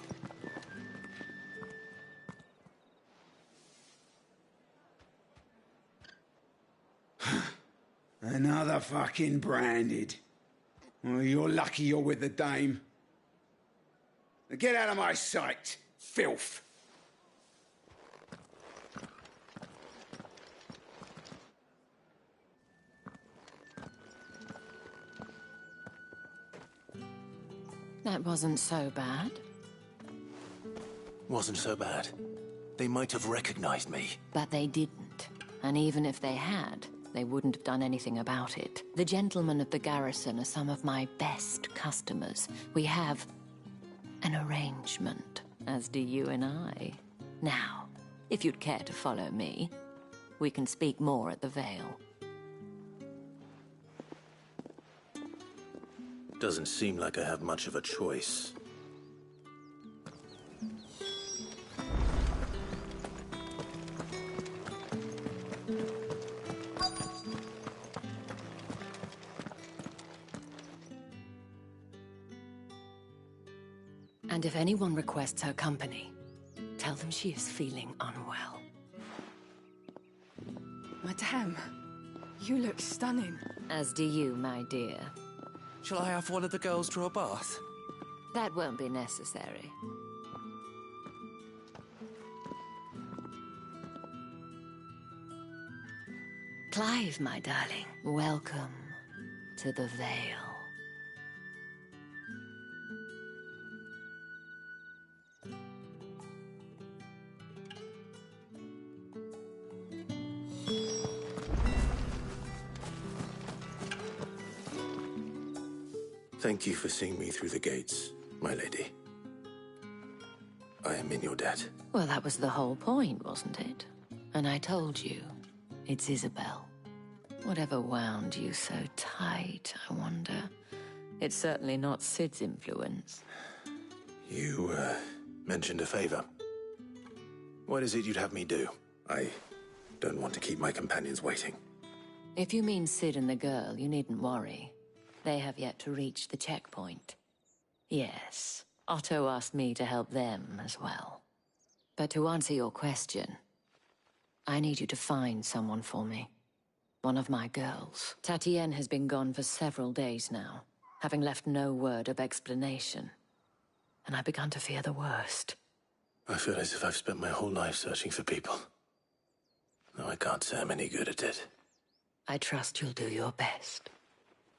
Another fucking branded. Well, you're lucky you're with the dame. Now get out of my sight, filth. That wasn't so bad. Wasn't so bad. They might have recognized me. But they didn't. And even if they had, they wouldn't have done anything about it. The gentlemen of the garrison are some of my best customers. We have an arrangement, as do you and I. Now, if you'd care to follow me, we can speak more at the Vale. Doesn't seem like I have much of a choice. And if anyone requests her company, tell them she is feeling unwell. Madame, you look stunning. As do you, my dear. Shall I have one of the girls draw a bath? That won't be necessary. Clive, my darling, welcome to the Vale. Thank you for seeing me through the gates, my lady. I am in your debt. Well, that was the whole point, wasn't it? And I told you, it's Isabel. Whatever wound you so tight, I wonder. It's certainly not Sid's influence. You, mentioned a favor. What is it you'd have me do? I don't want to keep my companions waiting. If you mean Sid and the girl, you needn't worry. They have yet to reach the checkpoint. Yes, Otto asked me to help them as well. But to answer your question, I need you to find someone for me. One of my girls. Tatienne has been gone for several days now, having left no word of explanation. And I've begun to fear the worst. I feel as if I've spent my whole life searching for people. Though I can't say I'm any good at it. I trust you'll do your best.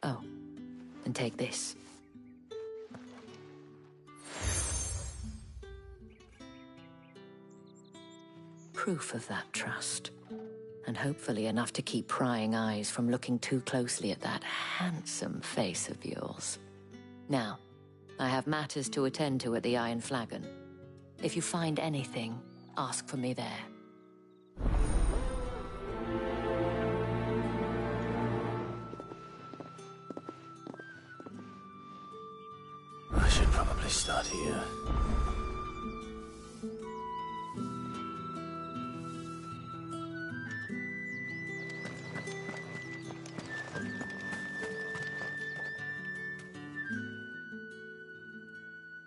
Oh, and take this. Proof of that trust. And hopefully enough to keep prying eyes from looking too closely at that handsome face of yours. Now, I have matters to attend to at the Iron Flagon. If you find anything, ask for me there. I should probably start here.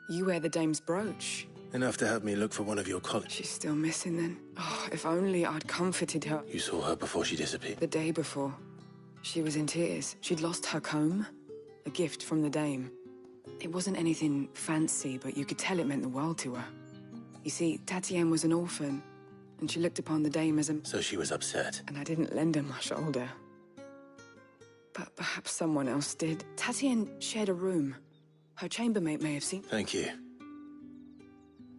You wear the dame's brooch. Enough to have me look for one of your colleagues. She's still missing then. Oh, if only I'd comforted her. You saw her before she disappeared? The day before. She was in tears. She'd lost her comb. A gift from the dame. It wasn't anything fancy, but you could tell it meant the world to her. You see, Tatienne was an orphan, and she looked upon the dame as a... So she was upset. And I didn't lend her my shoulder. But perhaps someone else did. Tatienne shared a room. Her chambermaid may have seen... Thank you.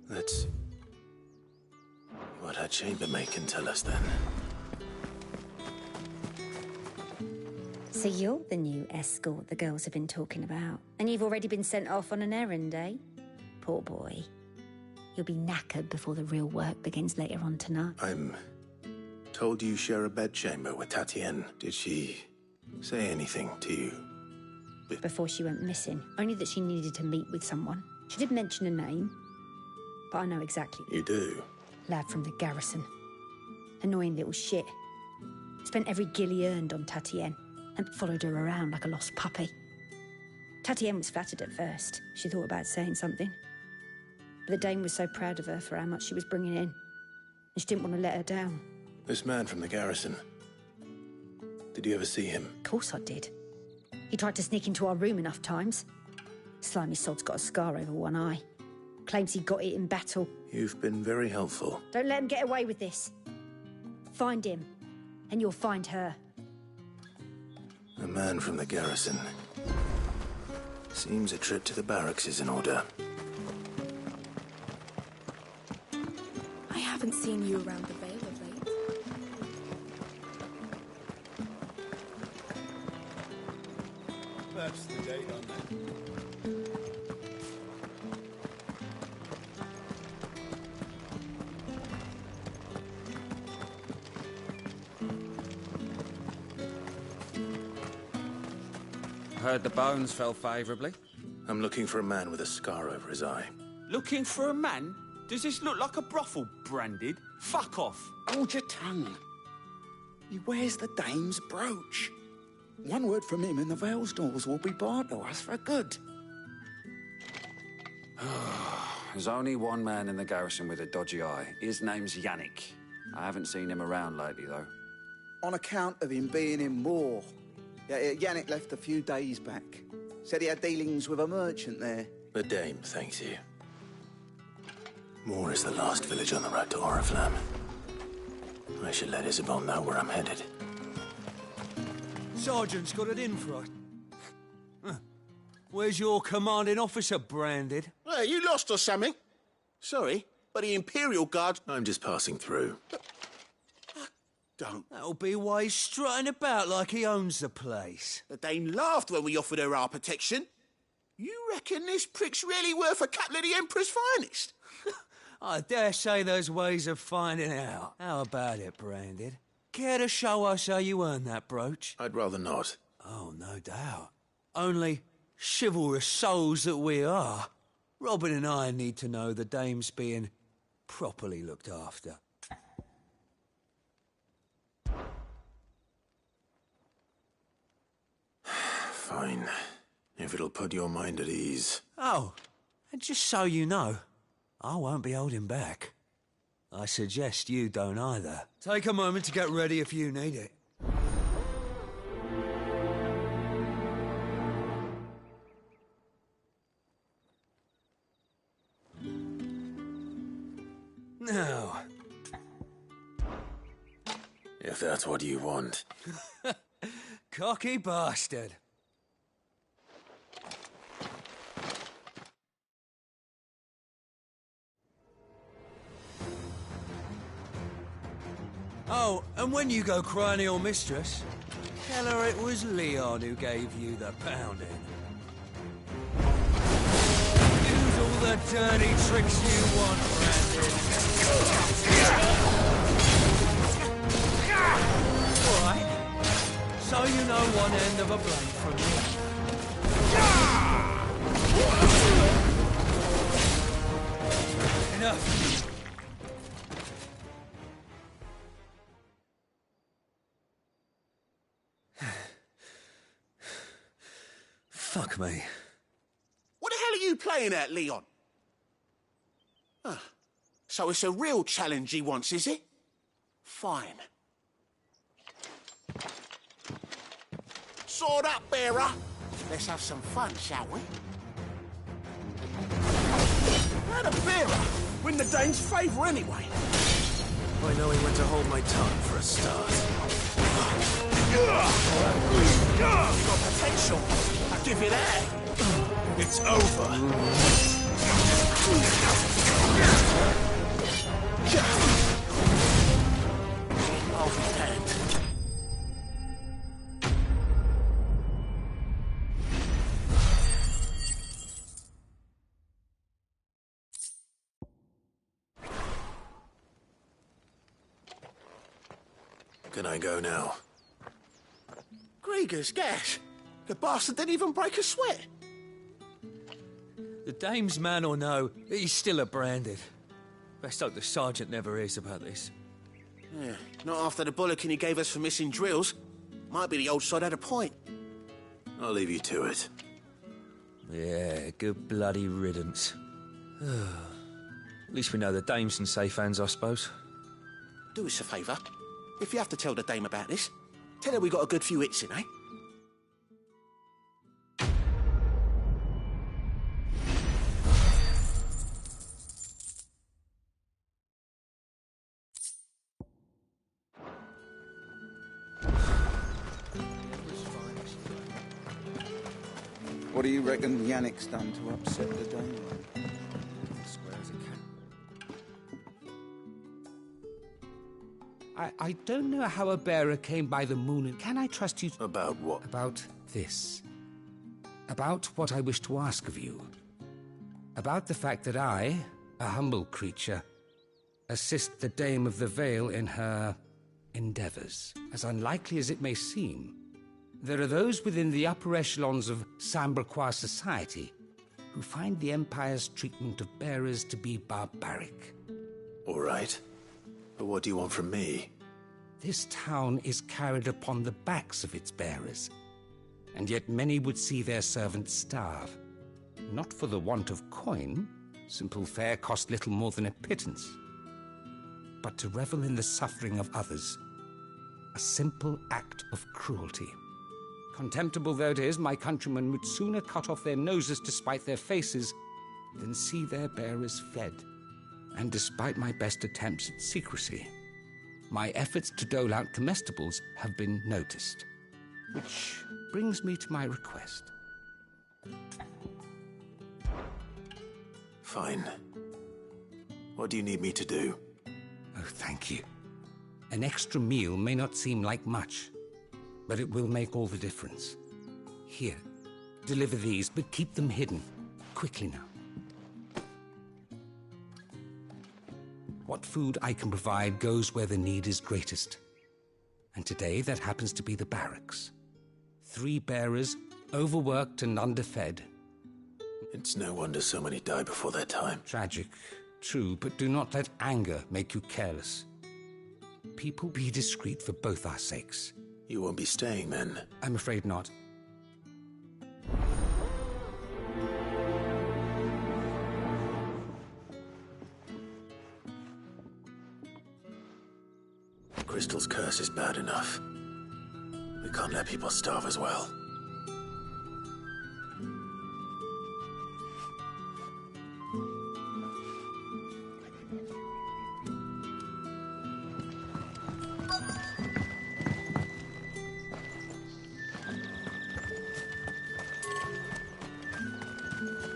Let's see what her chambermaid can tell us then. So you're the new escort the girls have been talking about. And you've already been sent off on an errand, eh? Poor boy. You'll be knackered before the real work begins later on tonight. I'm told you share a bedchamber with Tatienne. Did she say anything to you? Before she went missing. Only that she needed to meet with someone. She did mention a name. But I know exactly. You do? Lad from the garrison. Annoying little shit. Spent every guil he earned on Tatienne. And followed her around like a lost puppy. Tatienne was flattered at first. She thought about saying something. But the dame was so proud of her for how much she was bringing in. And she didn't want to let her down. This man from the garrison. Did you ever see him? Of course I did. He tried to sneak into our room enough times. Slimy sod's got a scar over one eye. Claims he got it in battle. You've been very helpful. Don't let him get away with this. Find him, and you'll find her. A man from the garrison. Seems a trip to the barracks is in order. I haven't seen you around the Vale of late. That's the date on that. Heard the bones fell favourably. I'm looking for a man with a scar over his eye. Looking for a man? Does this look like a brothel, Branded? Fuck off. Hold your tongue. He wears the dame's brooch. One word from him and the Vale's doors will be barred to us for good. There's only one man in the garrison with a dodgy eye. His name's Yannick. I haven't seen him around lately, though. On account of him being in war. Yannick left a few days back. Said he had dealings with a merchant there. The dame thanks you. Moor is the last village on the road to Oriflamme. I should let Isabel know where I'm headed. Sergeant's got it in for us. Huh. Where's your commanding officer, Branded? Hey, you lost or something? Sorry, but the Imperial Guard... I'm just passing through. Don't. That'll be why he's strutting about like he owns the place. The Dame laughed when we offered her our protection. You reckon this prick's really worth a couple of the Emperor's finest? I dare say there's ways of finding out. How about it, Branded? Care to show us how you earned that brooch? I'd rather not. Oh, no doubt. Only chivalrous souls that we are. Robin and I need to know the dame's being properly looked after. Fine. If it'll put your mind at ease. Oh, and just so you know, I won't be holding back. I suggest you don't either. Take a moment to get ready if you need it. Now. If that's what you want. Cocky bastard. Oh, and when you go crying to your mistress, tell her it was Leon who gave you the pounding. Use all the dirty tricks you want, Brandon. All right. So you know one end of a blade from the other. Enough. Fuck me. What the hell are you playing at, Leon? So it's a real challenge he wants, is it? Fine. Sword up, bearer. Let's have some fun, shall we? How the bearer win the Dane's favour anyway? I know he went to hold my tongue for a start. Got potential. I'll give you that. It's over. Hold his hand. Can I go now? Grieger's gas. The bastard didn't even break a sweat. The dame's man or no, he's still a Branded. Best hope the sergeant never hears about this. Yeah, not after the bollocking he gave us for missing drills. Might be the old sod had a point. I'll leave you to it. Yeah, good bloody riddance. At least we know the dame's in safe hands, I suppose. Do us a favour. If you have to tell the dame about this, tell her we got a good few hits in, eh? What do you reckon Yannick's done to upset the dame? Square as it can. I don't know how a bearer came by the moon, and can I trust you? About what? About this. About what I wish to ask of you. About the fact that I, a humble creature, assist the Dame of the Vale in her endeavors. As unlikely as it may seem, there are those within the upper echelons of Samberquois society who find the Empire's treatment of bearers to be barbaric. All right. But what do you want from me? This town is carried upon the backs of its bearers, and yet many would see their servants starve. Not for the want of coin, simple fare cost little more than a pittance, but to revel in the suffering of others, a simple act of cruelty. Contemptible though it is, my countrymen would sooner cut off their noses to spite their faces than see their bearers fed. And despite my best attempts at secrecy, my efforts to dole out comestibles have been noticed. Which brings me to my request. Fine. What do you need me to do? Oh, thank you. An extra meal may not seem like much, but it will make all the difference. Here, deliver these, but keep them hidden. Quickly now. What food I can provide goes where the need is greatest. And today, that happens to be the barracks. 3 bearers, overworked and underfed. It's no wonder so many die before their time. Tragic, true, but do not let anger make you careless. People, be discreet for both our sakes. You won't be staying, then? I'm afraid not. Crystal's curse is bad enough. We can't let people starve as well.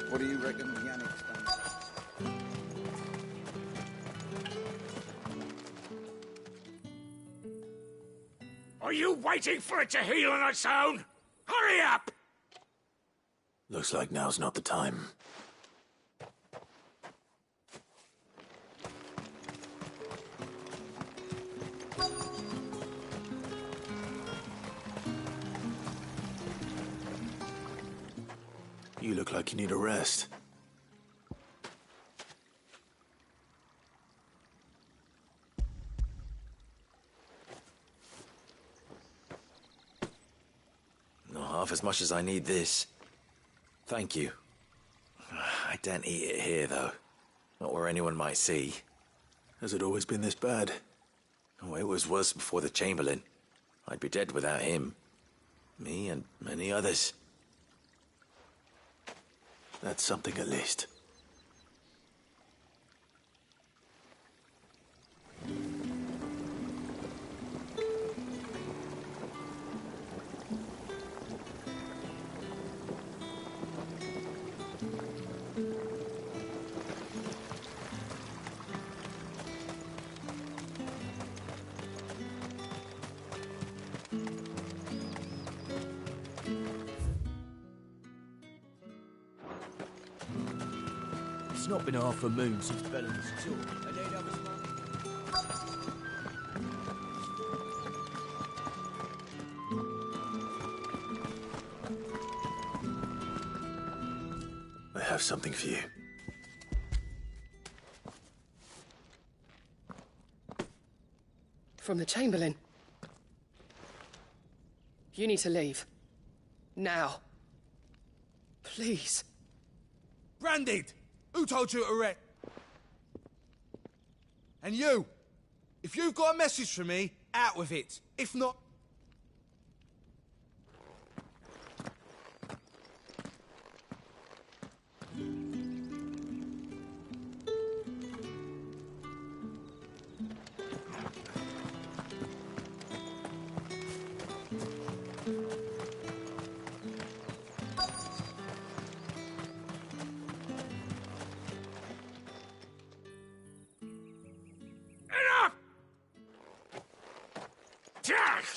What do you reckon Yannick's done? Are you waiting for it to heal on its own? Hurry up! Looks like now's not the time. You look like you need a rest. Not half as much as I need this. Thank you. I daren't eat it here, though. Not where anyone might see. Has it always been this bad? Oh, it was worse before the Chamberlain. I'd be dead without him. Me and many others. That's something at least. It's not been half a moon since Bellen's tour. I have something for you. From the Chamberlain. You need to leave. Now. Please. Branded! Who told you to wreck? And you! If you've got a message for me, out with it. If not...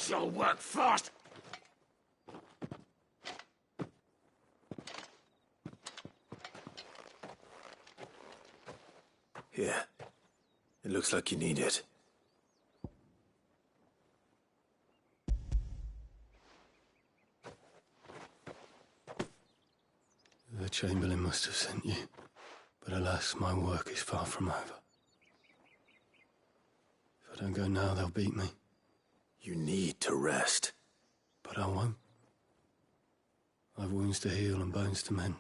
This'll work fast. Here. It looks like you need it. The Chamberlain must have sent you, but alas, my work is far from over. If I don't go now, they'll beat me. You need to rest. But I won't. I've wounds to heal and bones to mend.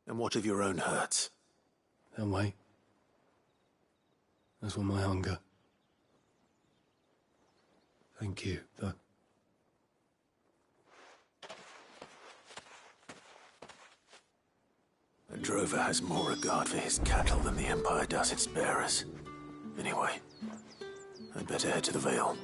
And what of your own hurts? They'll wait. As will my hunger. Thank you, though. A drover has more regard for his cattle than the Empire does its bearers. Anyway, I'd better head to the Vale.